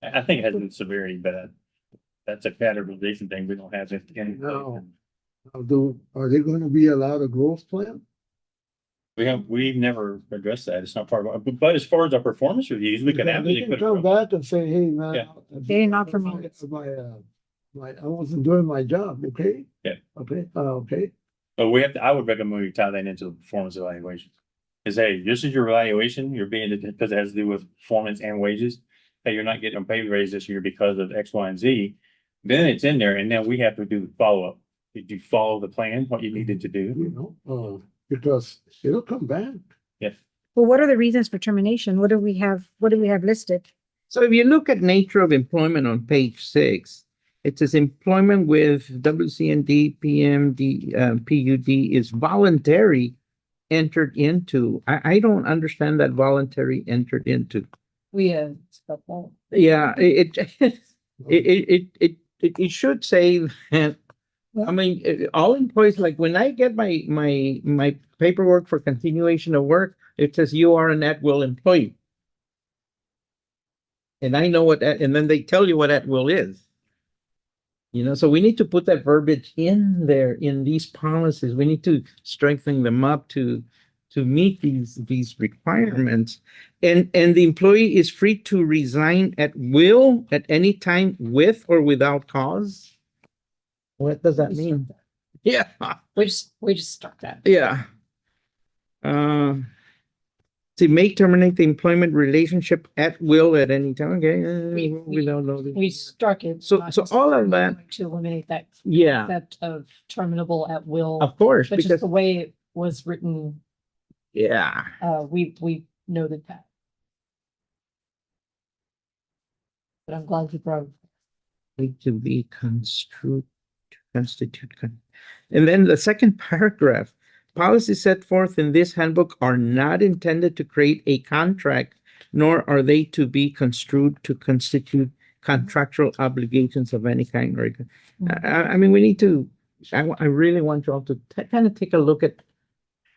I think it has a severity, but that's a categorization thing. We don't have it. No. Are they gonna be allowed a growth plan? We've never addressed that. It's not part of, but as far as our performance reviews, we could They absolutely can put come it. back and say, hey, man. Yeah. They did not promote it. I wasn't doing my job, okay? Yeah. Okay, okay. But I would recommend we tie that into the performance evaluation. Is, hey, this is your evaluation, you're being, because it has to do with performance and wages. Hey, you're not getting a pay raise this year because of X, Y, and Z. Then it's in there, and then we have to do the follow-up. Did you follow the plan, what you needed to do? Because it'll come back. Well, what are the reasons for termination? What do we have listed? So if you look at nature of employment on page 6, it says employment with WCND, PMD, PUD is voluntary entered into. I don't understand that voluntary entered into. We have stuff all. Yeah, it should say that. I mean, all employees, like when I get my paperwork for continuation of work, it says you are an at-will employee. And I know and then they tell you what at-will is. So we need to put that verbiage in there in these policies. We need to strengthen them up to meet these requirements. And the employee is free to resign at will at any time with or without cause. What does that mean? Yeah, We just struck that. yeah. To may terminate the employment relationship at will at any time. Okay, we don't know. We struck it. So not all of that, To eliminate that yeah, concept of terminable at will, of course, but just because the way it was written, yeah. we noted that. But I'm glad you brought. Need to be construed to constitute. And then the second paragraph, policies set forth in this handbook are not intended to create a contract, nor are they to be construed to constitute contractual obligations of any kind. I mean, we need to, I really want you all to kind of take a look at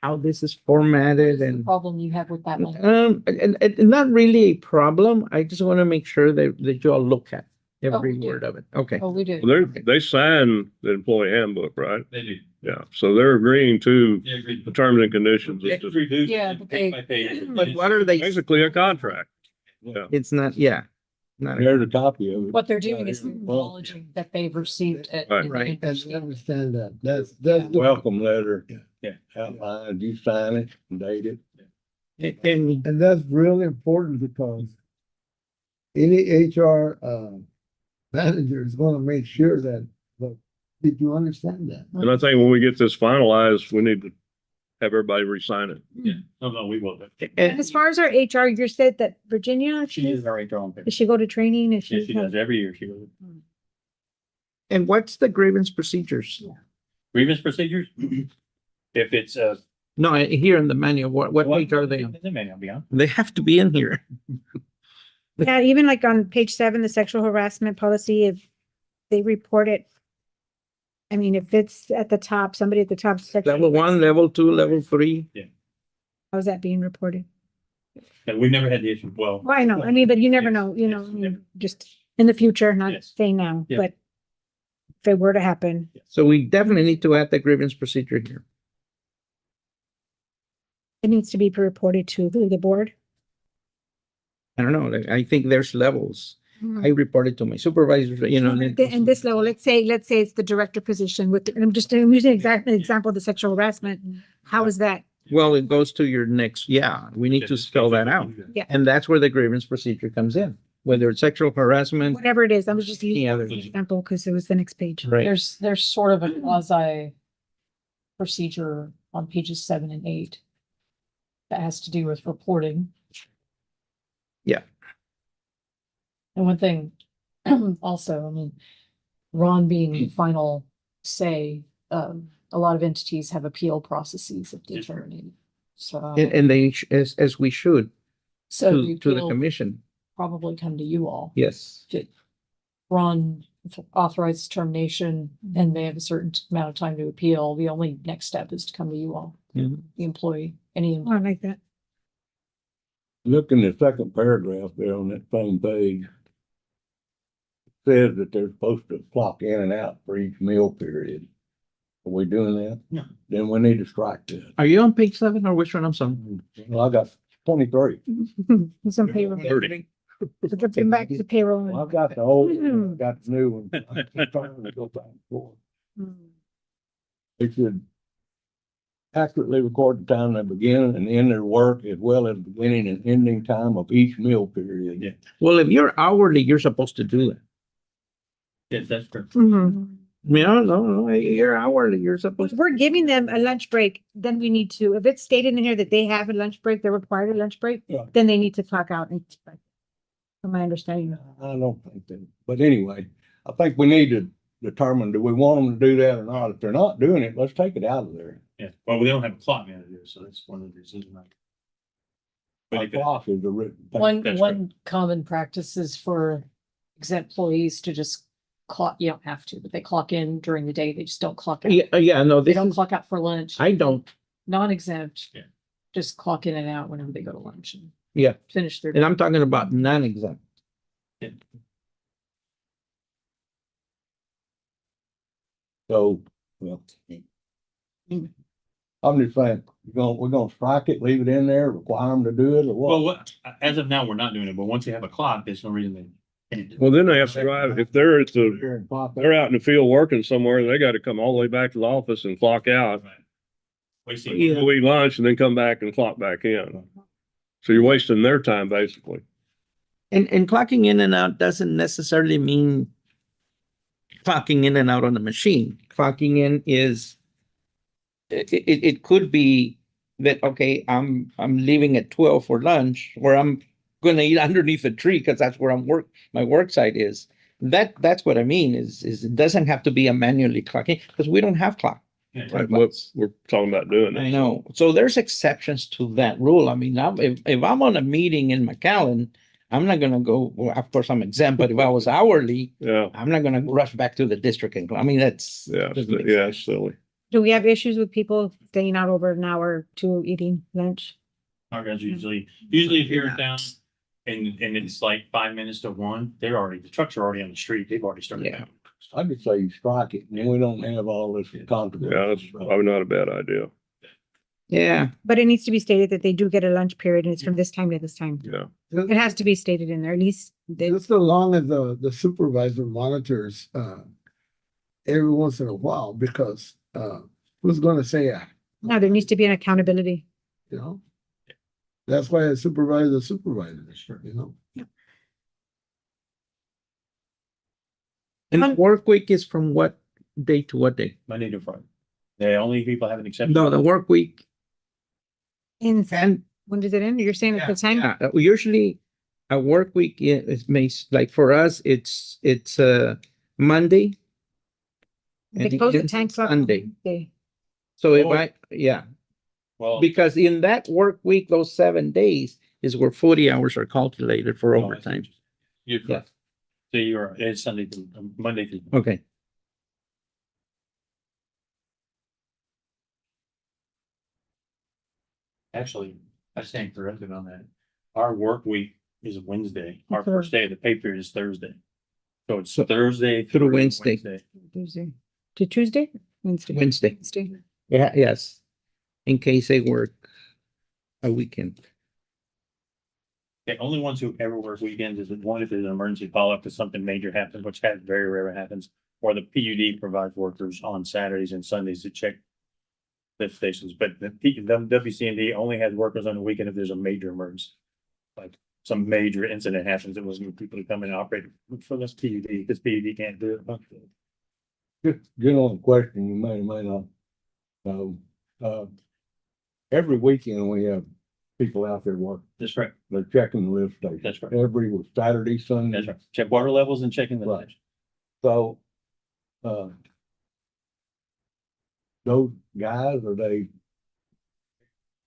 how this is formatted The and. problem you have with that one. And not really a problem. I just want to make sure that you all look at every we do. word of it. Okay. Oh, we do. Well, they sign the employee handbook, right? They do. Yeah, so they're agreeing to They agreed. the terms and conditions. They It's just reduce Yeah, it but page by page. But what are they? basically a contract. Yeah. It's not, yeah. Not There's a copy of it. What they're doing is Well, acknowledging that they've received it. Right. and Right. they And understand. understand that, that's. the- Welcome letter. Yeah. Outlined, you sign it and date it. And And that's really important because any HR, manager is gonna make sure that, look, did you understand that? And I think when we get this finalized, we need to have everybody re-sign it. Yeah, no, we will. And and as far as our HR, you said that Virginia, She is our HR on paper. does she go to training? Is Yeah, she? she does every year. She goes. and what's the grievance procedures? Grievance procedures? If it's No, here in the manual, what page are they on? They may not be on. They have to be in here. Yeah, even like on page 7, the sexual harassment policy, if they report it. I mean, if it's at the top, somebody at the top. Level 1, level 2, level 3. How's that being reported? And we've never had the issue. Well, Well, I know, I mean, but you never Yes, know, you know, yes, I mean, never. just in the future, not Yes. saying now, Yeah. but if it were to happen, So we definitely need to add the grievance procedure here. it needs to be reported to the board. I don't know, I think there's levels. I reported to my supervisors, you know. and then- In this level, let's say it's the director position with, and I'm using an example of the sexual harassment. How is that? Well, it goes to your next, yeah, we need to spell that out. Yeah. And that's where the grievance procedure comes in, whether it's sexual harassment. Whatever it is, I was just Any using other- an example because it was the next page. Right. There's sort of a quasi procedure on pages 7 and 8 that has to do with reporting. Yeah. And one thing also, I mean, Ron being the final say, a lot of entities have appeal processes if they Yes. terminate. So, And they, as we should, so the to the appeal commission, probably come to you all. yes. Ron authorizes termination and they have a certain amount of time to appeal. The only next step is to come to you all, Mhm. the employee, any. Oh, I like that. Look in the second paragraph there on that same page. It says that they're supposed to clock in and out for each meal period. Are we doing that? No. Then we need to strike that. Are you on page 7 or which one? I'm sorry. Well, I got 23. He's on payroll. 30. So get back to Well, payroll. I've got the old, one, I've got the new one. I keep trying to go back and forth. They should accurately record the time they begin and end their work as well as beginning and ending time of each meal period. Yeah. Well, if you're hourly, you're supposed to do that. Yes, that's correct. Mhm. No, you're hourly, you're If supposed. we're giving them a lunch break, then we need to, if it's stated in here that they have a lunch break, they're required a lunch break, Yeah. then they need to clock out and. From my understanding. I don't think that, but anyway, I think we need to determine, do we want them to do that or not? If they're not doing it, let's take it out of there. Yeah, well, we don't have a clock manager, so that's one of the decisions. But Our if it- clock is a written thing. That's One common practice is for exempt employees to just clock, you don't have to, but they clock in during the day. They just don't clock out. Yeah, no, They this don't is, clock out for lunch. I don't, Non-exempt. Yeah. Just clock in and out whenever they go to lunch and yeah, finish their. and I'm talking about non-exempt. So, well. I'm just saying, we're gonna strike it, leave it in there, require them to do it or Well, what? as of now, we're not doing it, but once you have a clock, there's no reason they can't do it. Well, then they have to drive, if they're at the, Here and clock they're out in the field working somewhere, they gotta come all the way back to the office and clock out. We see. Yeah. Go eat lunch and then come back and clock back in. So you're wasting their time, basically. And clocking in and out doesn't necessarily mean clocking in and out on the machine. Clocking in is, it could be that, okay, I'm leaving at 12 for lunch, or I'm gonna eat underneath a tree because that's where my work site is. That's what I mean is it doesn't have to be a manually clocking because we don't have clock. Yeah. Right, what we're talking about doing. I know. So there's exceptions to that rule. I mean, if I'm on a meeting in McAllen, I'm not gonna go, well, of course I'm exempt, but if I was hourly, Yeah, I'm not gonna rush back to the district and, I mean, that's. yeah, doesn't make yeah, sense. it's silly. Do we have issues with people staying out over an hour or two eating lunch? Our guys usually if you're in town and it's like 5 minutes to 1, the trucks are already on the street. They've already started. Yeah. I could say you strike it and then we don't have all this controversy. Yeah, that's probably not a bad idea. Yeah, But it needs to be stated that they do get a lunch period and it's from this time to this time. Yeah. It has to be stated in there, at least They, Just so long as the supervisor monitors, every once in a while, because, who's gonna say, no, there needs to be an accountability. you know? That's why a supervisor, is a supervisor, you know? And Um, work week is from what day to what day? Monday to Friday. The only people having exception. No, the work week And and when does it end? You're saying at the time? usually a work week is makes like for us it's Monday. They and it close at ends 10 o'clock. Sunday. They- So if Oh. yeah, Well, because in that work week, those 7 days is where 40 hours are calculated for no, I see overtime. what you're correct. So you're, it's Sunday to Monday to. Okay. Actually, I stand corrected on that. Our work week is Wednesday. Our Okay. first day of the pay period is Thursday. So it's So- Thursday through Wednesday. Tuesday. To Tuesday? Wednesday. Wednesday. Wednesday. Yeah, yes. In case they work a weekend. The only ones who ever work weekends is one if there's an emergency follow-up if something major happens, which has very rarely happens. Or the PUD provides workers on Saturdays and Sundays to check lift stations, but the WCND only has workers on the weekend if there's a major emergency. Like some major incident happens, it wasn't people to come in and operate for this PUD, because PUD can't do it. Just general question, you may or may not know. Every weekend we have people out there working. That's right. They're checking the lift station. That's right. Every Saturday, Sunday. That's right. Check water levels and checking the. Right. So, those guys, are they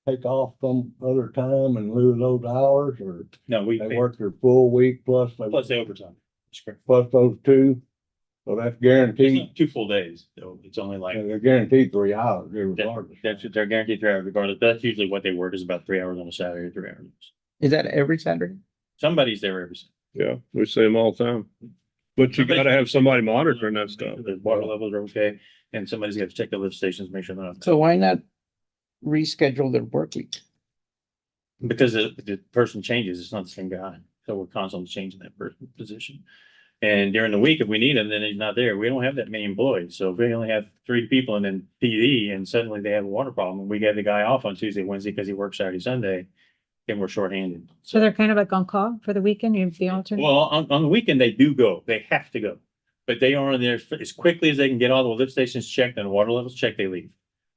take off some other time and lose those hours, or No, we they pay work their full week plus plus the overtime. That's correct. plus those two? So that's It's guaranteed, not 2 full days, so it's only like, they're guaranteed 3 hours regardless. that's, they're guaranteed 3 hours regardless. That's usually what they work is about 3 hours on a Saturday, 3 hours. Is that every Saturday? Somebody's there every Saturday. Yeah, we see them all the time. But you gotta have somebody monitoring that stuff. The water levels are okay, and somebody's got to check the lift stations, make sure they're not. So why not reschedule their work week? Because the person changes, it's not the same guy, so we're constantly changing that person position. And during the week, if we need him, then he's not there. We don't have that many employees, so if we only have 3 people and then PD, and suddenly they have a water problem, and we get the guy off on Tuesday, Wednesday, because he works Saturday, Sunday, then we're shorthanded. So they're kind of like on call for the weekend, you have the alternate? Well, on the weekend, they do go, they have to go. But they are there as quickly as they can get all the lift stations checked and the water levels checked, they leave.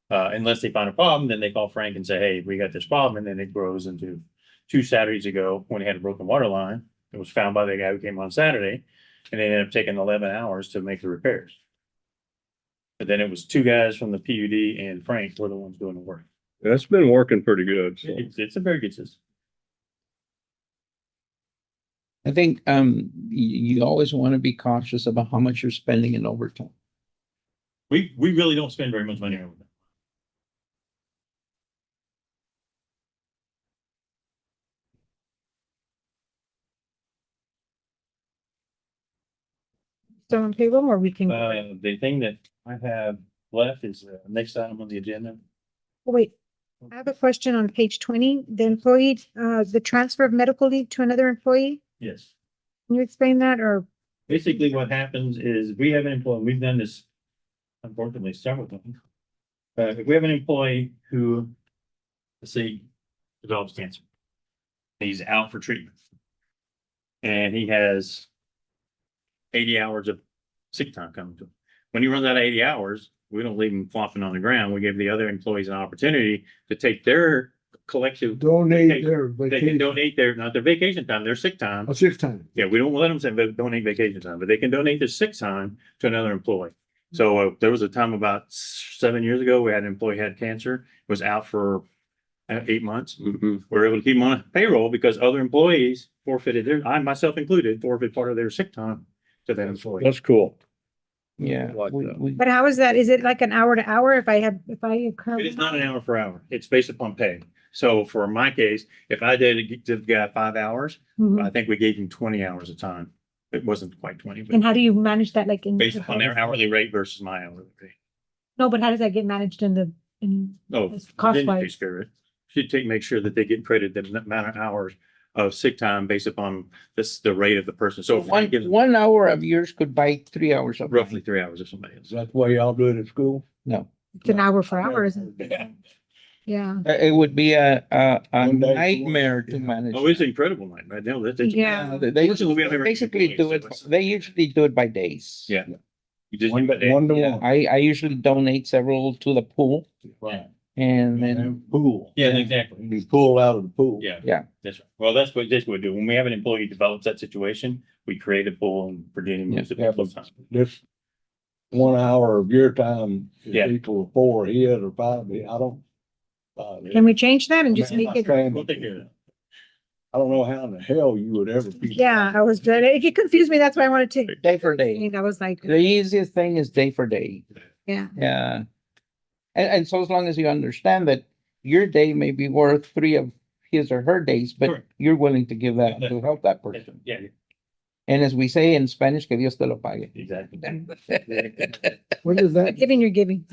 Unless they find a problem, then they call Frank and say, hey, we got this problem, and then it grows into 2 Saturdays ago, when they had a broken water line. It was found by the guy who came on Saturday, and they ended up taking 11 hours to make the repairs. But then it was 2 guys from the PUD and Frank were the ones doing the work. That's been working pretty good, so. It's a very good system. I think you always want to be cautious about how much you're spending in overtime. We really don't spend very much money on that. So on payroll, or we can, The thing that I have left is the next item on the agenda. oh, wait. I have a question on page 20, the employee, the transfer of medical leave to another employee. Yes. Can you explain that, or? Basically, what happens is we have an employee, we've done this unfortunately several times. If we have an employee who, let's say, develops cancer, he's out for treatment. And he has 80 hours of sick time coming to him. When he runs out of 80 hours, we don't leave him flopping on the ground. We give the other employees an opportunity to take their collective, Donate their they can vacation, donate their, not their vacation time, their sick time. a 6 time. Yeah, we don't let them say donate vacation time, but they can donate their sick time to another employee. So there was a time about 7 years ago, we had an employee had cancer, was out for 8 months. Mhm. We were able to keep him on payroll because other employees forfeited their, I myself included, forfeit part of their sick time to that employee. That's cool. Yeah. Like that. But how is that? Is it like an hour to hour if I It is not an hour for hour. It's based upon pay. So for my case, if I did give the guy 5 hours, Mhm. I think we gave him 20 hours of time. It wasn't quite 20, And but how do you manage that, like in? based upon their hourly rate versus my hourly rate. No, but how does that get managed in? Oh, It's then you cost-wise. take care of it. Should make sure that they get credited the amount of hours of sick time based upon the rate of the person. So if I One, give them 1 hour of yours could buy 3 hours of roughly mine. 3 hours of somebody else. Is that the way y'all do it at school? No, It's an hour for I never hours. heard that. Yeah. it would be a One day, nightmare to yeah. manage. Oh, it's incredible, man. Right now, that's. Yeah. They Fortunately, we don't have any basically do employees, it, so they usually do it by days. Yeah. You just. One to Yeah, one. I usually donate several to the pool Right. and then, And pool. Yeah, exactly. You pull out of the pool. Yeah. yeah, That's right. Well, that's what we do. When we have an employee develops that situation, we create a pool and Virginia moves it. Yeah, but this 1 hour of your time is Yeah. equal to 4 his or 5 his. I don't. Can we change that and I just mean, I'm make not it? trying We'll to- take care of that. I don't know how in the hell you would ever. keep- Yeah, I was good. It confused me. That's why I wanted to. day for day. I was like, The easiest thing is day for day. yeah. Yeah. And so as long as you understand that your day may be worth 3 of his or her days, but Correct. you're willing to give that to help that person. Yeah, And as we say in Spanish, que Dios te lo pague. exactly. What is that? Giving, you're giving.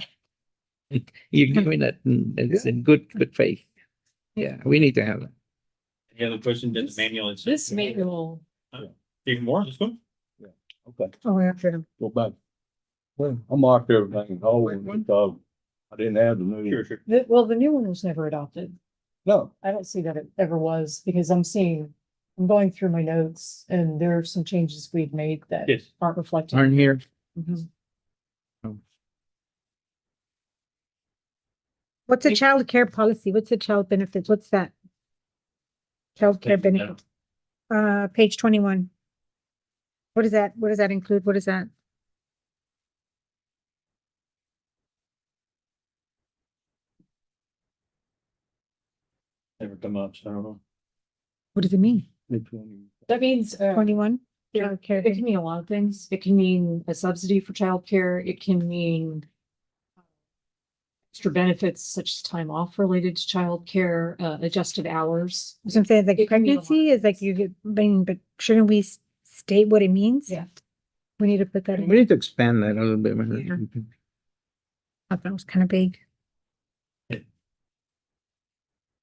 You're giving it, it's in good faith. Yeah, we need to have it. Any other questions? Did the This- manual? itself- This manual, Even more, let's go. Okay, Oh, after. go back. Well, I marked everything whole because I didn't have the new. Sure, sure. well, the new one was never adopted. No, I don't see that it ever was, because I'm going through my notes and there are some changes we've made that Yes. aren't reflected. Aren't here. Mhm. What's a child care policy? What's a child benefits? What's that? Child care benefit. Page 21. What is that? What does that include? What is that? Never come up, so I don't know. What does it mean? which one? That means, 21? yeah, Child care. it can mean a lot of things. It can mean a subsidy for childcare. It can mean extra benefits such as time off related to childcare, adjusted hours. So I'm saying like It can mean a lot pregnancy of is like things. you get, but shouldn't we state what it means? Yeah. We need to put that We in. need to expand that a little bit. Yeah. I thought it was kind of big.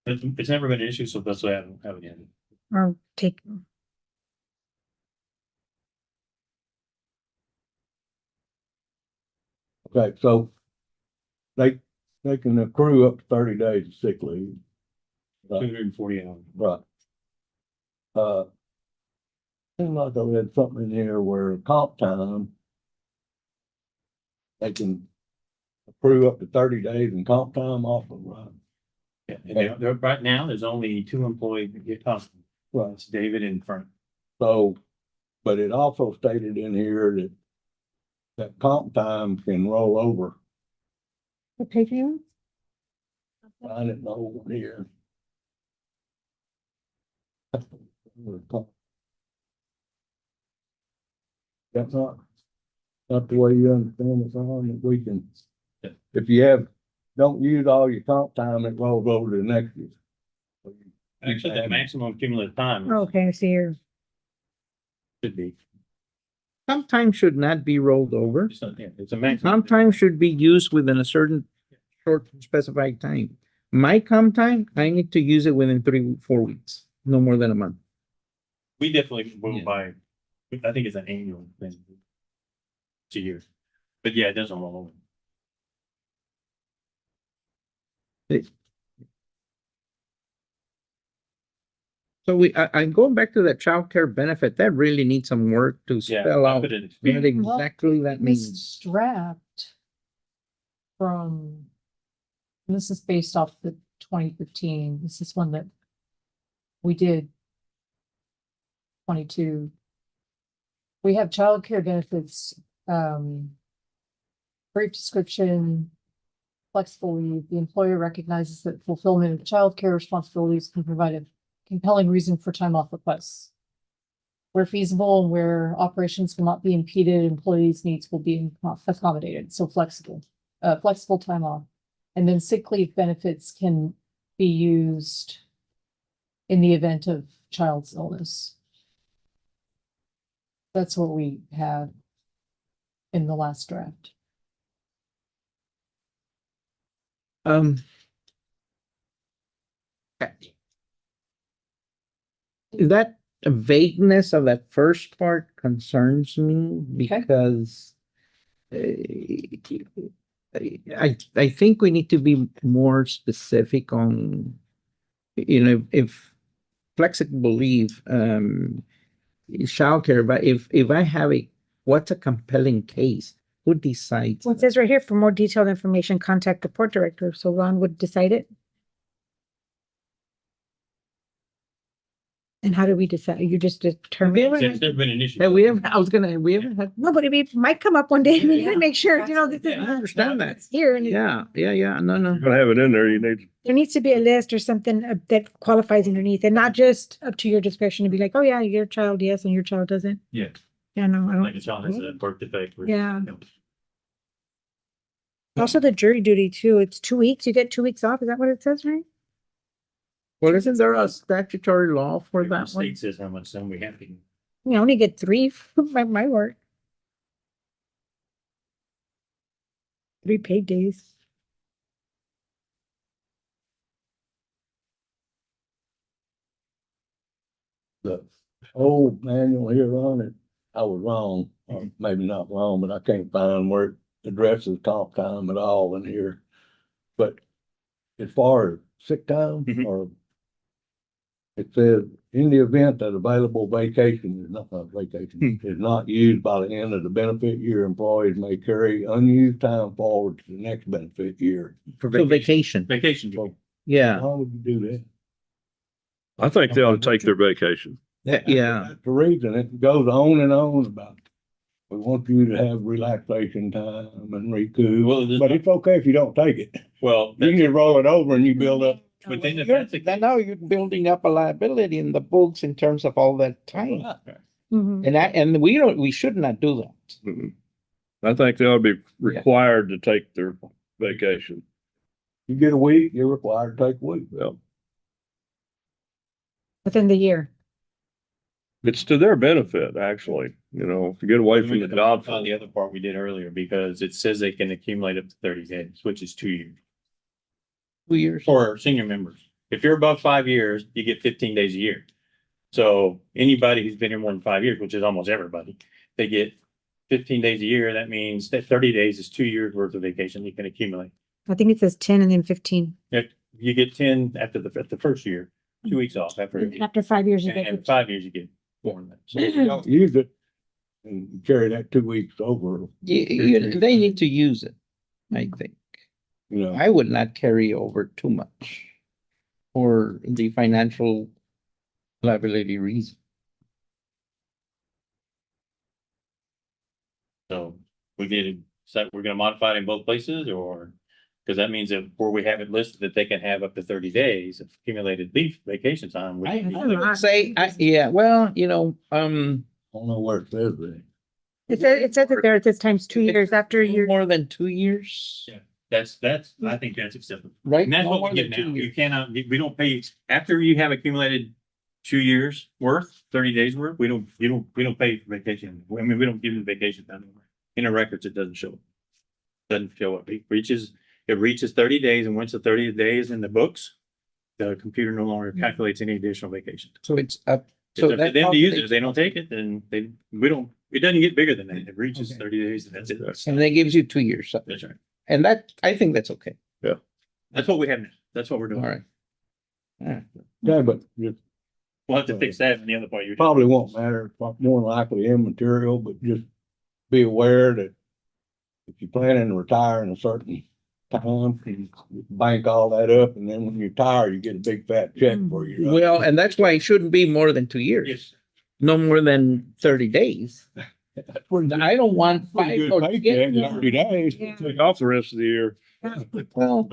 It's never been an issue, so that's why I haven't yet. Or take, Okay, so they can accrue up to 30 days of sick leave. Two hundred and 40 hours. Right. Seems like I read something in here where comp time. They can accrue up to 30 days in comp time off of, right? Yeah, and right now, there's only 2 employees that get comp. Right. It's David and Frank. So, but it also stated in here that comp time can roll over. what page are you Find it over here. That's not the way you understand it, on that we can, if you don't use all your comp time, it rolls over to the next year. Actually, the maximum cumulative time on? Okay, I see here. should be, Comp time should not be rolled over. it's not, yeah, it's a maximum. Comp time should be used within a certain short specified time. My comp time, I need to use it within 3-4 weeks, no more than a month. We definitely will Yeah. buy, I think it's an annual thing. It's a year, but yeah, it doesn't roll over. So I'm going back to that childcare benefit. That really needs some work to Yeah. spell I out put it what in- Well, exactly that means. This draft from, and this is based off the 2015. This is one that we did 22. We have childcare benefits, brief description, flexible leave. The employer recognizes that fulfillment of childcare responsibilities can provide a compelling reason for time off requests. Where feasible and where operations will not be impeded, employees' needs will be accommodated, so flexible time off. And then sick leave benefits can be used in the event of child's illness. That's what we have in the last draft. Um. that vagueness of that first part concerns me Okay. because I think we need to be more specific on, if flexible leave, childcare, but if I have what's a compelling case? Who decides? Well, it says right here, for more detailed information, contact the port director. So Ron would decide it. And how do we decide? You just determine? There's never been an issue. Have we ever, we ever had, No, but it might come up one day. We need to make sure, this is I understand that. here. And Yeah, no. You're gonna have it in there, you need, there needs to be a list or something that qualifies underneath and not just up to your discretion to be like, oh yeah, your child, yes, and your child doesn't. Yeah, Yeah, no, I like a don't. child has a birth defect. Yeah. Also the jury duty too. It's 2 weeks. You get 2 weeks off. Is that what it says, right? Well, isn't there a statutory law for The that one? state says how much time we have to. We only get 3 by my work. 3 paid days. The old manual here on it, I was wrong, or maybe not wrong, but I can't find where it addresses comp time at all in here. But as far as sick time Mhm. or it says, in the event that available vacation is not vacation, is not used by the end of the benefit year, employees may carry unused time forward to the next benefit year. For vacation, Vacation. So yeah, why would you do that? I think they ought to take their vacation. yeah. That's the reason. It goes on and on about, we want you to have relaxation time and recoup. Well, But it's okay if you don't take it. Well, You can just roll it over and you build up. but then if that's the case. Now you're building up a liability in the books in terms of all that time. Mhm. And we should not do that. Mhm. I think they ought to be required to take their vacation. You get a week, you're required to take a week. Well, Within the year. it's to their benefit, actually, to get away from the job. On the other part we did earlier, because it says they can accumulate up to 30 days, which is 2 years 2 years. for senior members. If you're above 5 years, you get 15 days a year. So anybody who's been here more than 5 years, which is almost everybody, they get 15 days a year. That means that 30 days is 2 years worth of vacation you can accumulate. I think it says 10 and then 15. You get 10 after the first year, 2 weeks off after. After 5 years, you get And 15. 5 years you get 4 of that. So if you don't use it and carry that 2 weeks over, They need to use it, I think. I would not carry over too much for the financial liability reason. So we get, so we're gonna modify it in both places, or, because that means that where we have it listed that they can have up to 30 days of accumulated leave vacation time. which- I would say, yeah, well, I don't know where it says that. It says it there. It says times 2 years after you're. more than 2 years, Yeah. That's, I think that's acceptable. right? And that's No what more we than get 2 now. You years. cannot, we don't pay, after you have accumulated 2 years worth, 30 days worth, we don't pay for vacation. I mean, we don't give you vacation time anymore. In the records, it doesn't show. Doesn't show up. It reaches 30 days, and once the 30 days in the books, the computer no longer calculates any additional vacation. So it's up. It's So up to that them to use it. probably- If they don't take it, then it doesn't get bigger than that. It reaches Okay. 30 days and that's it. And that gives you 2 years. That's right. And I think that's okay. That's what we have now. That's what we're All doing. right. Yeah, but it We'll have to fix that in the other part. probably won't matter. It's more than likely immaterial, but just be aware that if you're planning to retire in a certain time, you bank all that up, and then when you're tired, you get a big fat check for your. Well, and that's why it shouldn't be more than 2 years. Yes. No more than 30 days. That's pretty good. I don't want Pretty 5 good or paycheck, 10. 30 days. Yeah. Take off the rest of the year. Well,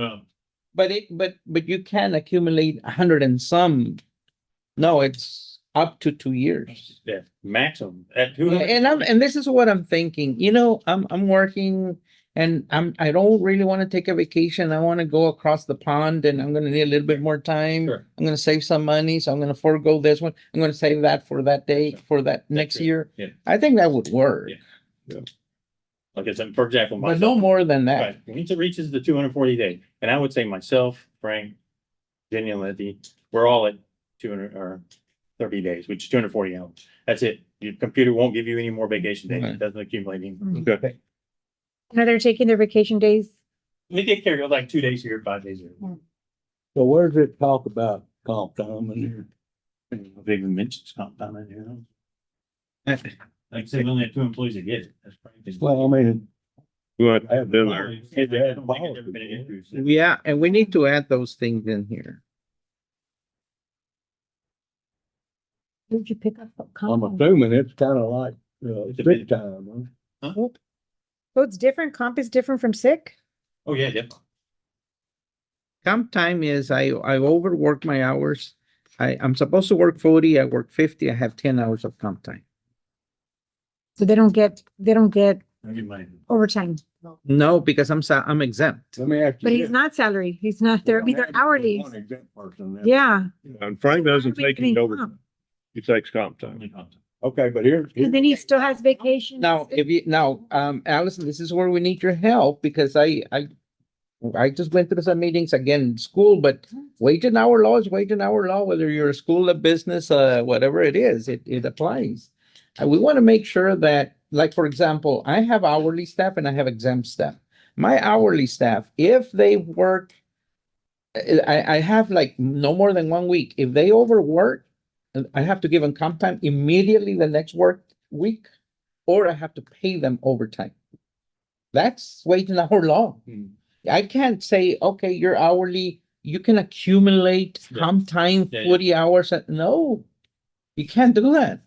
but you can accumulate 100 and some. No, it's up to 2 years. Yeah, maximum at Yeah, 200. and this is what I'm thinking, I'm working and I don't really want to take a vacation. I want to go across the pond and I'm going to need a little bit more time. Sure. I'm going to save some money, so I'm going to forego this one. I'm going to save that for that day, for that next it. year. Yeah. I think that would work, Yeah. Like I said, for example, but no myself, more than that. right, once it reaches the 240 day, and I would say myself, Frank, Jenny and Letty, we're all at 200 or 30 days, which is 240 hours. That's it. Your computer won't give you any more vacation days. Right. It doesn't accumulate any. Okay. Now they're taking their vacation days. They take care of like 2 days here, 5 days here. So where does it talk about comp time in here? If they even mentions comp time in here. Like I said, we only have 2 employees that get it. That's probably. Well, I mean, We want to have been there. I don't think it's ever been an increase. Yeah, and we need to add those things in here. Where'd you pick up? I'm assuming it's kind of like, It's a sick bit- time, huh? Huh? So it's different. Comp is different from sick? Oh, yeah, definitely. Comp time is I overwork my hours. I'm supposed to work 40, I work 50, I have 10 hours of comp time. So they don't get I'll give my. overtime. No, because I'm exempt. Let me ask you. But he's this. not salary. He's not, they're We either don't have hourly. one exempt person then. Yeah. And Frank doesn't Why are we take getting it over. comp? He takes comp time. Okay, but here's. And then he still has vacation. Now, Allison, this is where we need your help because I just went through some meetings again in school, but wage and hour law is wage and hour law, whether you're a school, a business, whatever it is, it applies. And we want to make sure that, like, for example, I have hourly staff and I have exempt staff. My hourly staff, if they work, I have like no more than 1 week. If they overwork, I have to give them comp time immediately the next work week, or I have to pay them overtime. That's wage and hour law. I can't say, okay, you're hourly, you can accumulate Yeah. comp time, Yeah, yeah. 40 hours. No, you can't do that.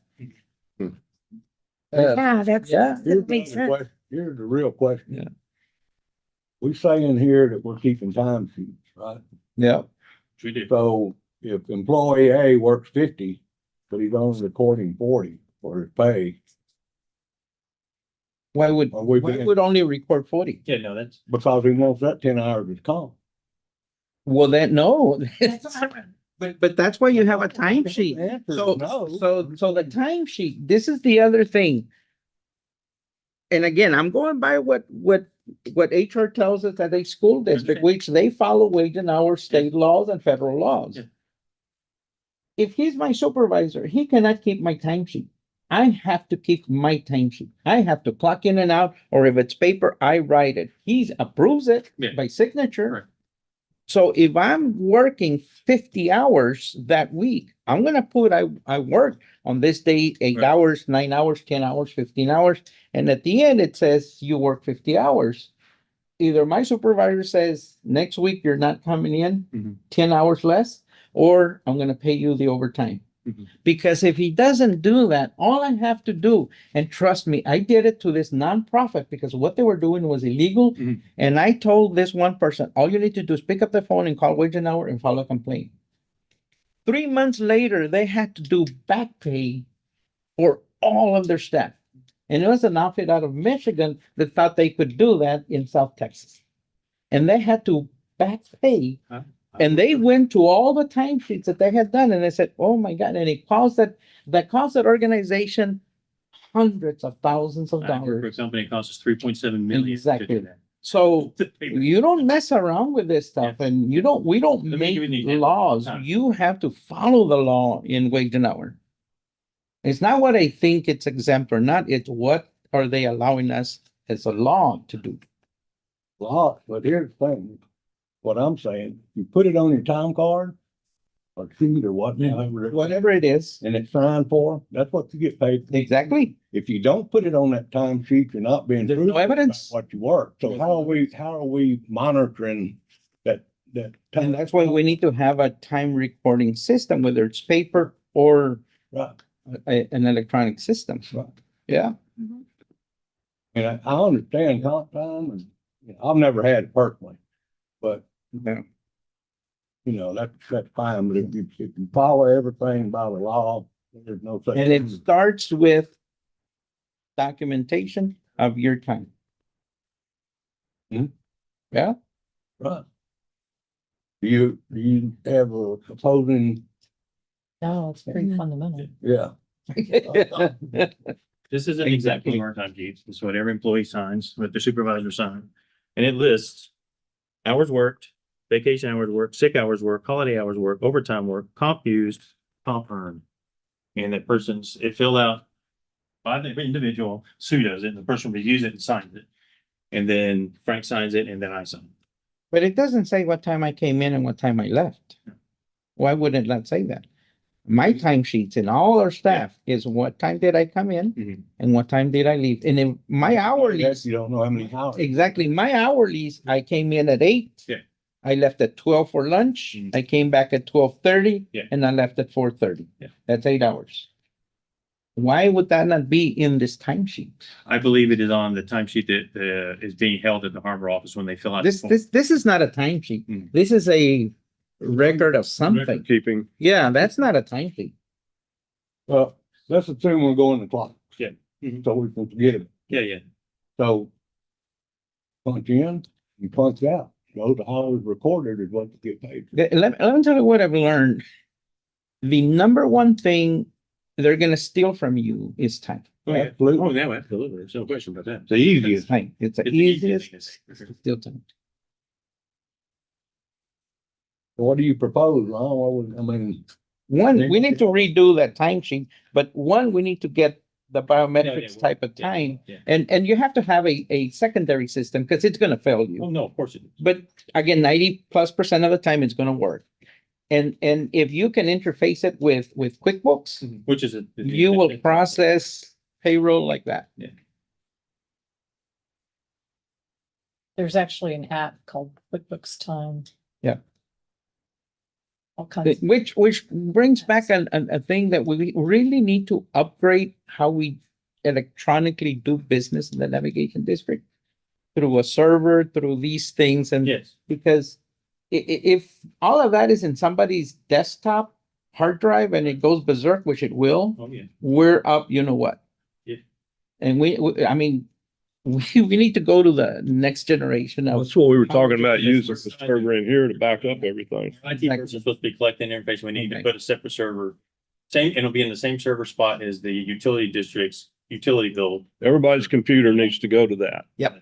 Yeah, that's, Yeah. that makes sense. Here's the real question. Yeah. We say in here that we're keeping time sheets, right? Yeah. We do. So if employee A works 50, but he's only recording 40 for his pay, Why would are we why being, would only record 40? Yeah, no, that's. because he wants that 10 hours as comp. Well, then, no. But that's why you have a timesheet. The answer is So, no. so the timesheet, this is the other thing. And again, I'm going by what HR tells us at a school district, Understand. which they follow wage and hour state laws and federal laws. Yeah. If he's my supervisor, he cannot keep my timesheet. I have to keep my timesheet. I have to clock in and out, or if it's paper, I write it. He approves it Yeah. by signature. Right. So if I'm working 50 hours that week, I'm gonna put, I worked on this day, 8 Right. hours, 9 hours, 10 hours, 15 hours. And at the end, it says you work 50 hours. Either my supervisor says, next week, you're not coming in, Mhm. 10 hours less, or I'm gonna pay you the overtime. Mhm. Because if he doesn't do that, all I have to do, and trust me, I did it to this nonprofit because what they were doing was illegal. Mhm. And I told this one person, all you need to do is pick up the phone and call wage and hour and file a complaint. 3 months later, they had to do back pay for all of their staff. And it was an outfit out of Michigan that thought they could do that in South Texas. And they had to back pay. And they went to all the timesheets that they had done and they said, oh my God, and it cost that organization hundreds of thousands of I work for a dollars. company, it costs us 3.7 million. to Exactly. do that. So To pay you don't mess around with this stuff and we don't Let me give make you an example. laws. You have to follow the law in wage and hour. It's not what I think it's exempt or not, it's what are they allowing us as a law to do. Lot, but here's the thing, what I'm saying, you put it on your time card or sheet or Whatever it is, and it's signed for, that's what you get paid. exactly. If you don't put it on that time sheet, you're not being There's no truthful about evidence. what you work. So how are we monitoring that And time? that's why we need to have a time recording system, whether it's paper or Right, an electronic system. right. Yeah. And I understand comp time and, you know, I've never had it personally, but Yeah. you know, that's fine, but if you follow everything by the law, there's no such. And it starts with documentation of your time. Hmm. Yeah. Right. Do you have a opposing, No, it's pretty fundamental. yeah, This is an exact Exactly. our time sheet. This is what every employee signs, what the supervisor signs. And it lists hours worked, vacation hours worked, sick hours worked, holiday hours worked, overtime work, comp used, comp earned. And that person's, it filled out by the individual, Sue does it, and the person reviews it and signs it. And then Frank signs it and then I sign it. But it doesn't say what time I came in and what time I left. Why wouldn't that say that? My timesheets and all our staff is what time did I come in Mhm. and what time did I leave? And then my hourlies, You don't know how many hours. exactly, my hourlies, I came in at 8. Yeah. I left at 12 for lunch. Mhm. I came back at 12:30. Yeah. And I left at 4:30. Yeah. That's 8 hours. Why would that not be in this timesheet? I believe it is on the timesheet that is being held at the harbor office when they fill out. the This, form. this is not a timesheet. Mm. This is a record of something. Record keeping. Yeah, that's not a timesheet. Well, let's assume we're going to clock. Yeah. Mhm. So we can forget it. Yeah. So punch in, you punch out. Those hours recorded is what you get paid. Let me tell you what I've learned. The number one thing they're gonna steal from you is time. Oh, yeah. Absolutely. Oh, yeah, absolutely. There's no question about that. It's the easiest. Time. It's the It's easiest easiest. to steal time. What do you propose, Ron? What would, I mean, One, we need to redo that timesheet, but one, we need to get the Yeah, biometrics yeah, type of yeah, time. yeah. And you have to have a secondary system because it's gonna fail Oh, you. no, of course it is. But again, 90+% of the time it's gonna work. And if you can interface it with QuickBooks, Which is a. you will process payroll like that. There's actually an app called QuickBooks Time. Yeah. All kinds. Which brings back a thing that we really need to upgrade how we electronically do business in the navigation district. Through a server, through these things, and Yes. because if all of that is in somebody's desktop hard drive and it goes berserk, which it will, Oh, yeah. we're up, you know what? Yeah. And I mean, we need to go to the next generation of, That's what we were talking about, Yes, using we're- the server in here to back up everything. IT person is supposed to be collecting information. We need to Okay. put a separate server. Same, and it'll be in the same server spot as the utility district's utility bill. Everybody's computer needs to go to that. Yeah.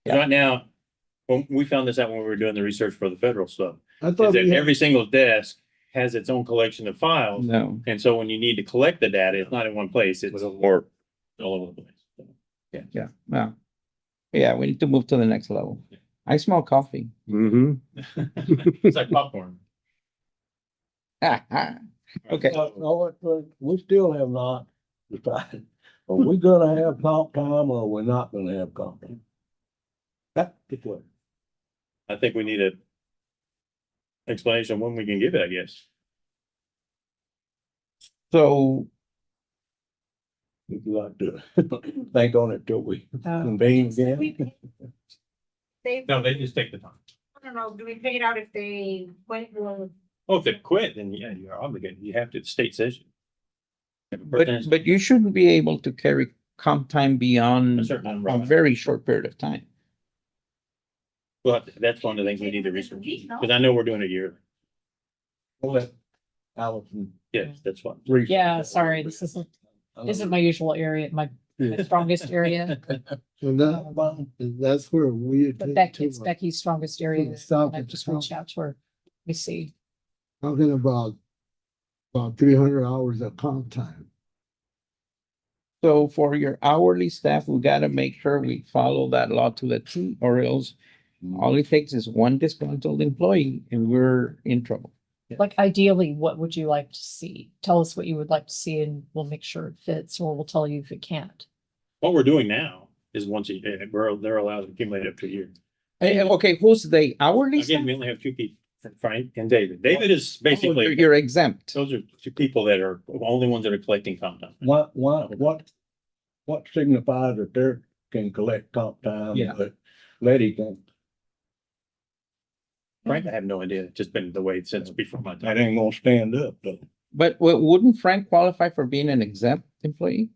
Right now, when we found this out when we were doing the research for the federal stuff, I is thought that we had, every single desk has its own collection of files. no. And so when you need to collect the data, it's not in one place, it's all Or over the place. Yeah, well, yeah, we need to move to the next level. I smell coffee. It's like popcorn. Okay. no, we still have not decided, are we gonna have comp time or are we not gonna have comp time? That's the question. I think we need a explanation when we can give it, I guess. So, Would you like to think on it till we Oh. convene again? No, they just take the time. I don't know, do we pay it out if they went, or Oh, if they quit, then yeah, you're obligated. You have to, the state says you. If a but person has you shouldn't be able to carry comp time a beyond certain number a of hours. very short period of time. Well, that's one of the things we need to research, because I know we're doing a year. We'll let Allison. Yes, that's what. research. Yeah, sorry, this isn't my usual area, my strongest area, and that's where we. but it's Becky's strongest area. Stop I at just the reached out to her. Let me see. Talking about 300 hours of comp time. So for your hourly staff, we gotta make sure we follow that law to the T, or else all it takes is one disgruntled employee and we're in trouble. Like ideally, what would you like to see? Tell us what you would like to see and we'll make sure it fits, or we'll tell you if it can't. What we're doing now is once they're allowed to accumulate up to a year. Okay, who's the hourly staff? Again, we only have two people, Frank and David. David is Oh, basically, You're exempt. those are two people that are the only ones that are collecting comp time. What signifies that they can collect comp time, Yeah. but Letty can, Frank, I have no idea. It's just been the way since before my that time. ain't gonna stand up though. But wouldn't Frank qualify for being an exempt employee?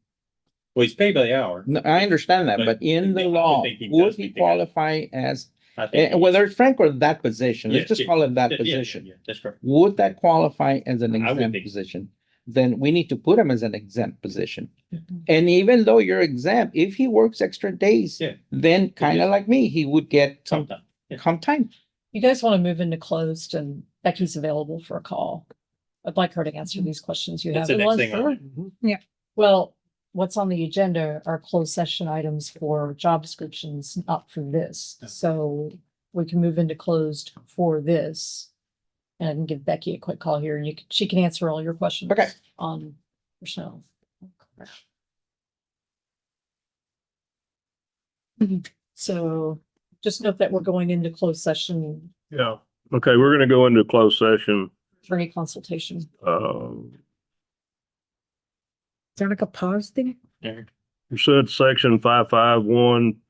Well, he's paid by the hour. No, I understand that, But but in the I would law, think he would does he meet the- qualify as, I think. whether it's Frank or that position, let's Yeah, just yeah, call it that Yeah, position. yeah, that's correct. Would that qualify as an I would exempt think- position? Then we need to put him as an exempt position. Mhm. And even though you're exempt, if he works extra days, Yeah. then kind of like me, he would get some Sometime. Yeah. comp time. You guys want to move into closed and Becky's available for a call. I'd like her to answer these questions you have. That's the next Unless- thing. Well, what's on the agenda are closed session items for job descriptions, not for this. So we can move into closed for this. And I can give Becky a quick call here and she can answer all your questions. Okay. On personnel. So just note that we're going into closed session, Yeah. Okay, we're gonna go into closed session. attorney consultation. Is there like a pause thing? pursuant to section 551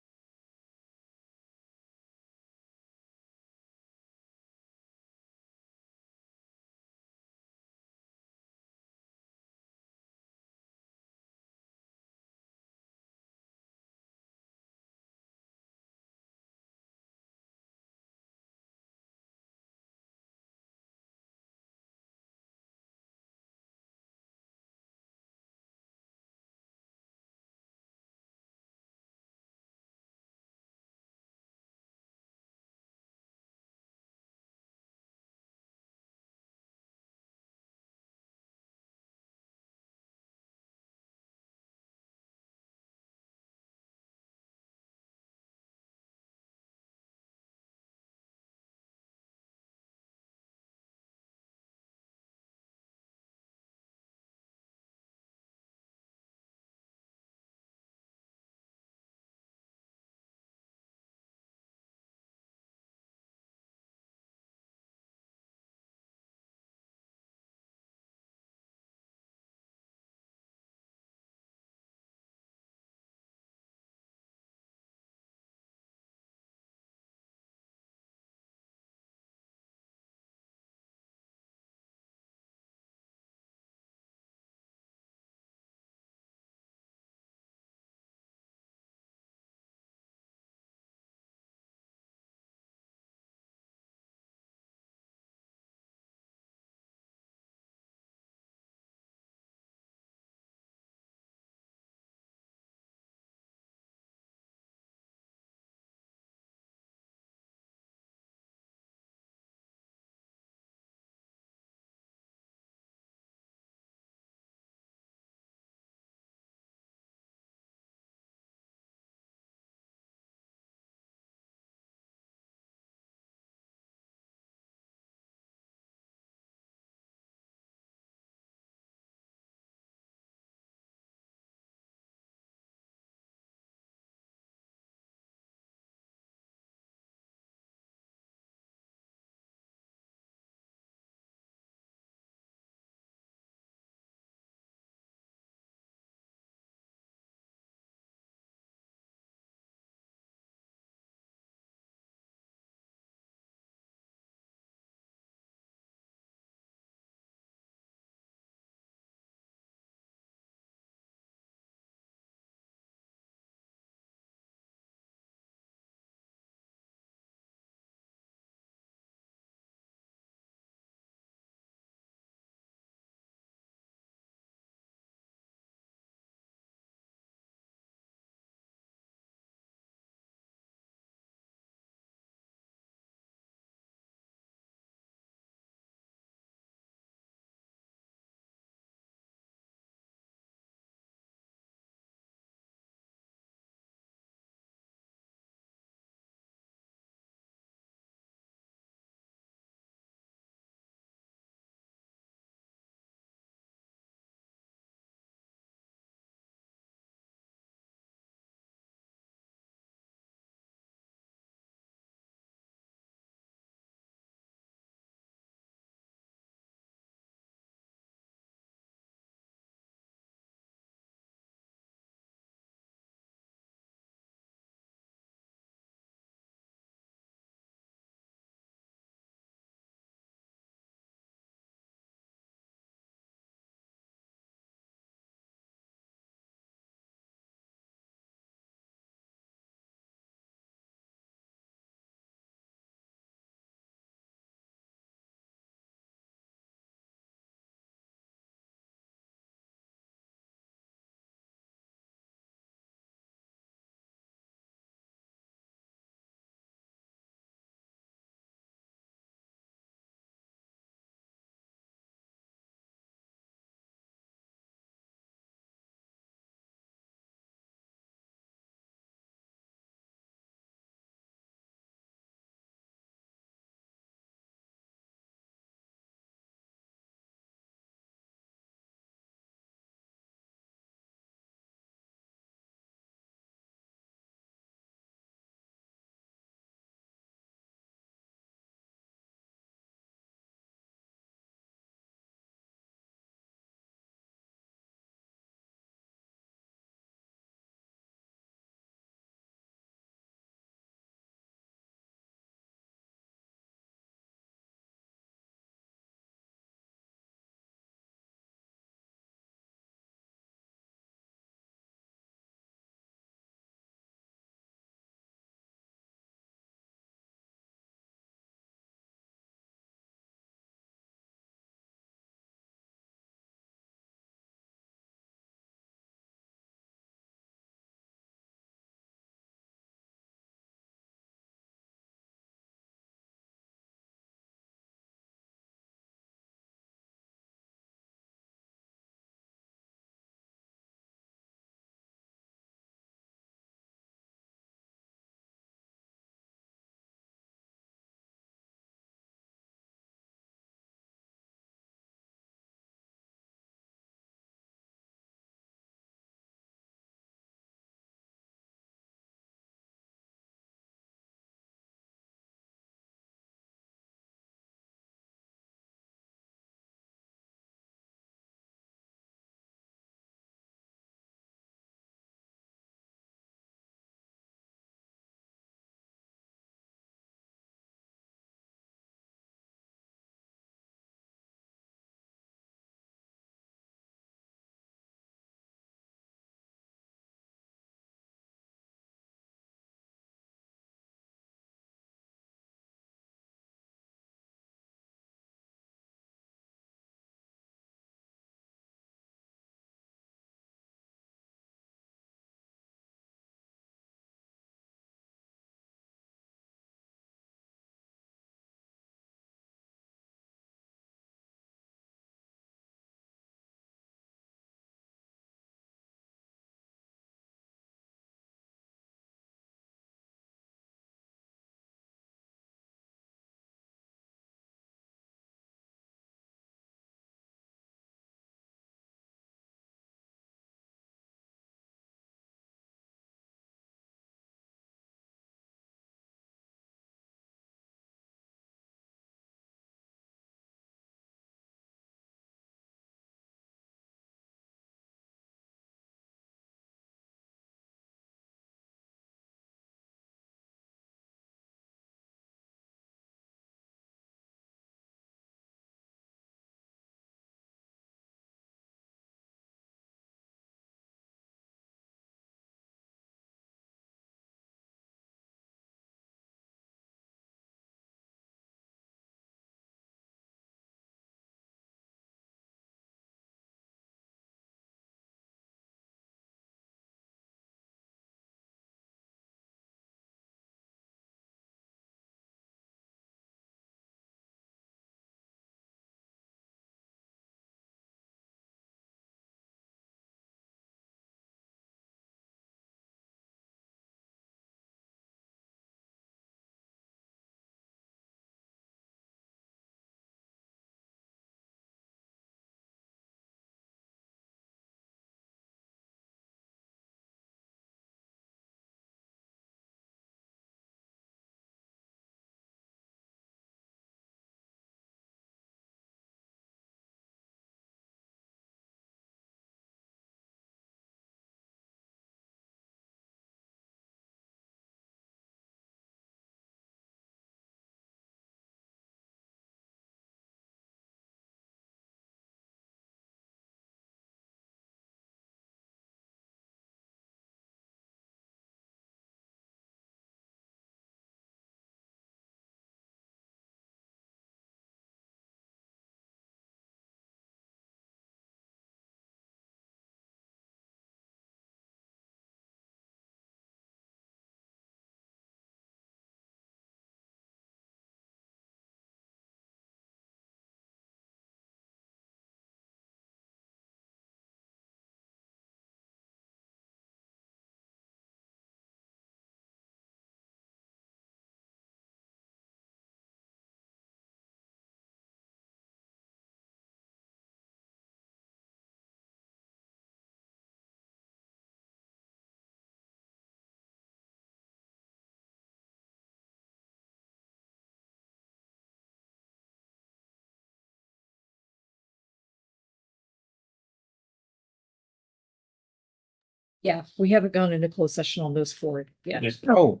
Yeah, we haven't gone into closed session on those four yet. Yes. Oh,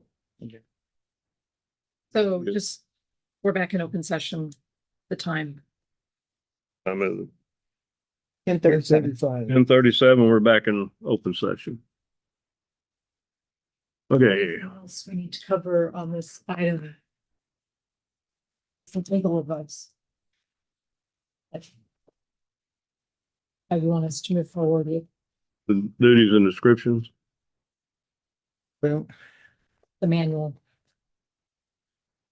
So just, we're back in open session, the time. I'm at 10:37. 35. 10:37, we're back in open session. Okay, What else we need to cover on this item? Some legal advice. How you want us to move forward with the duties and descriptions. Well, the manual?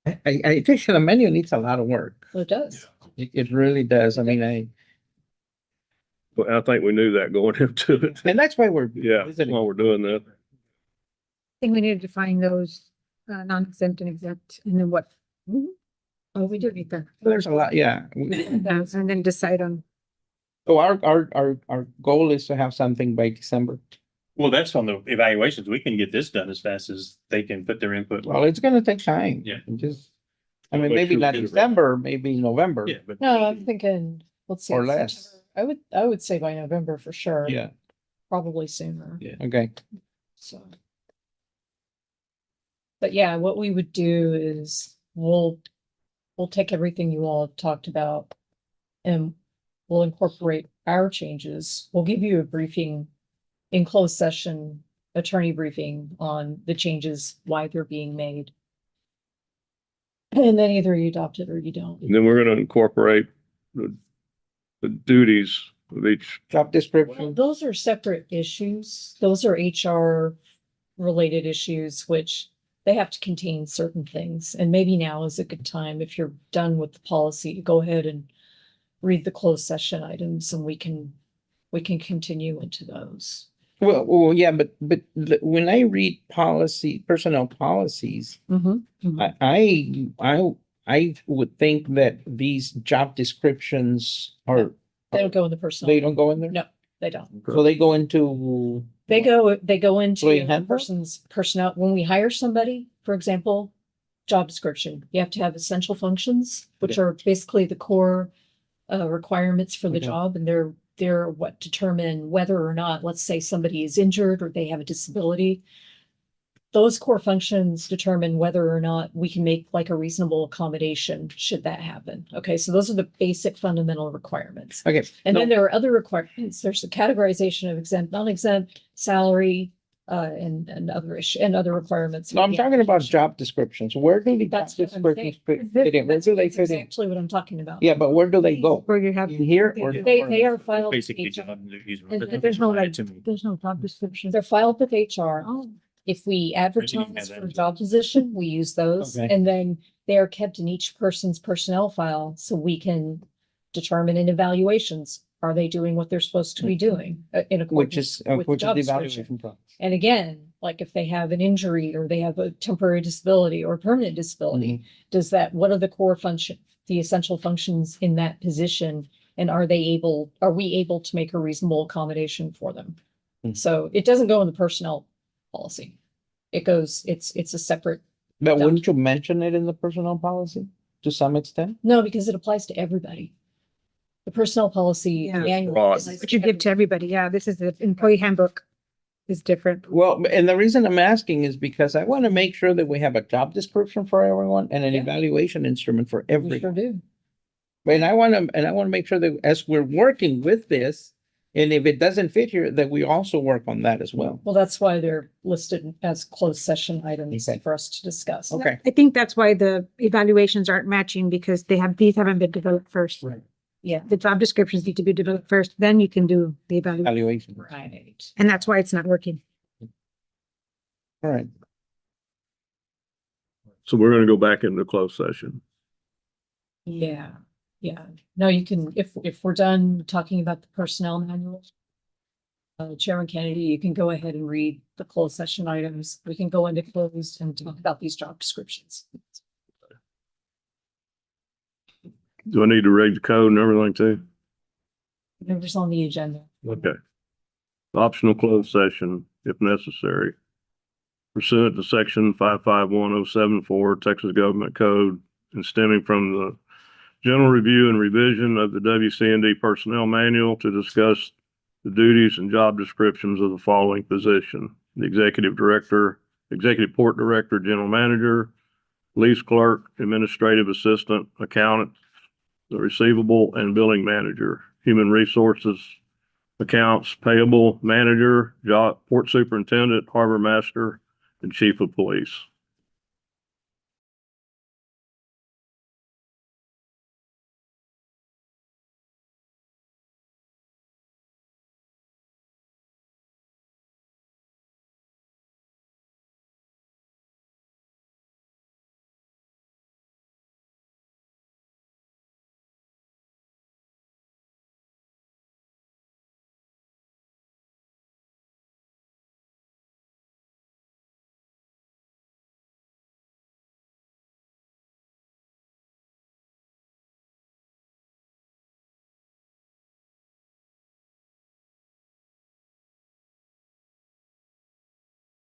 I think the menu needs a lot of work. Well, it does. It really does. I mean, Well, I think we knew that going into it. and that's why we're. Yeah, visiting. while we're doing that. I think we need to define those, non-exempt and exempt, and then what. Oh, we do need that. There's a lot, yeah. And then decide on, So our goal is to have something by December. Well, that's on the evaluations. We can get this done as fast as they can put their input. Well, it's gonna take time. Yeah. And just, I mean, Make maybe sure we not get it right. December, maybe November. Yeah, but. No, I'm thinking, let's see. Or it's less. September. I would say by November for sure. Yeah, Probably sooner. Yeah. okay. So. But yeah, what we would do is we'll take everything you all have talked about and we'll incorporate our changes. We'll give you a briefing in closed session, attorney briefing on the changes, why they're being made. And then either you adopt it or you don't. And then we're gonna incorporate the duties of each. Job Well, description. those are separate issues. Those are HR related issues, which they have to contain certain things. And maybe now is a good time, if you're done with the policy, to go ahead and read the closed session items and we can continue into those. Well, yeah, but when I read policy, personnel policies, I would think that these job descriptions are, They don't go in the they personnel. don't go in there? No, they don't. So they go into, They go into Employee a handbook? person's personnel. When we hire somebody, for example, job description, you have to have essential functions, which are basically the core requirements for the Okay. job, and they're what determine whether or not, let's say somebody is injured or they have a disability. Those core functions determine whether or not we can make like a reasonable accommodation should that happen. Okay, so those are the basic fundamental requirements. okay. And no, then there are other requirements. There's the categorization of exempt, non-exempt, salary, and other requirements. No, I'm talking about job descriptions. Where do the job That's what I'm saying. descriptions fit in? Where do they That's fit in? exactly what I'm talking about. Yeah, but where do they go? where you have, In here or? They are filed. with Basically, HR. job duties. And there's no like, To me. there's no job description. They're filed with HR. Oh, If we have advertise that for a as job position, we use those, Okay. and then they are kept in each person's personnel file, so we can determine in evaluations, are they doing what they're supposed to be doing in accordance with the Which is job the description? evaluation process. And again, like if they have an injury or they have a temporary disability or permanent disability, does that, what are the core function, the essential functions in that position? And are we able to make a reasonable accommodation for them? Mhm. So it doesn't go in the personnel policy. It goes, it's a separate, But wouldn't you mention it in the personnel policy to some extent? no, because it applies to everybody. The personnel policy Yeah. manual. Broad. applies what you give to everybody. Yeah, this is the employee handbook is different. Well, and the reason I'm asking is because I want to make sure that we have a job description for everyone and an Yeah. evaluation instrument for We everyone. sure do. And I want to make sure that as we're working with this, and if it doesn't fit here, that we also work on that as well. Well, that's why they're listed as closed session items Okay. for us to discuss. Okay. I think that's why the evaluations aren't matching because these haven't been developed first. Right. Yeah. The job descriptions need to be developed first, then you can do the evaluation. Evaluation. Right. And that's why it's not working. All right. So we're gonna go back into closed session. Yeah, yeah. No, you can, if we're done talking about the personnel manual, Chairman Kennedy, you can go ahead and read the closed session items. We can go into closed and talk about these job descriptions. Do I need to read the code and everything too? Whatever's on the agenda. Okay. Optional closed session if necessary. Pursuant to section 551074 Texas Government Code and stemming from the general review and revision of the WCND Personnel Manual to discuss the duties and job descriptions of the following position: the executive director, executive port director, general manager, lease clerk, administrative assistant, accountant, the receivable and billing manager, human resources, accounts payable manager, job, port superintendent, harbor master, and chief of police.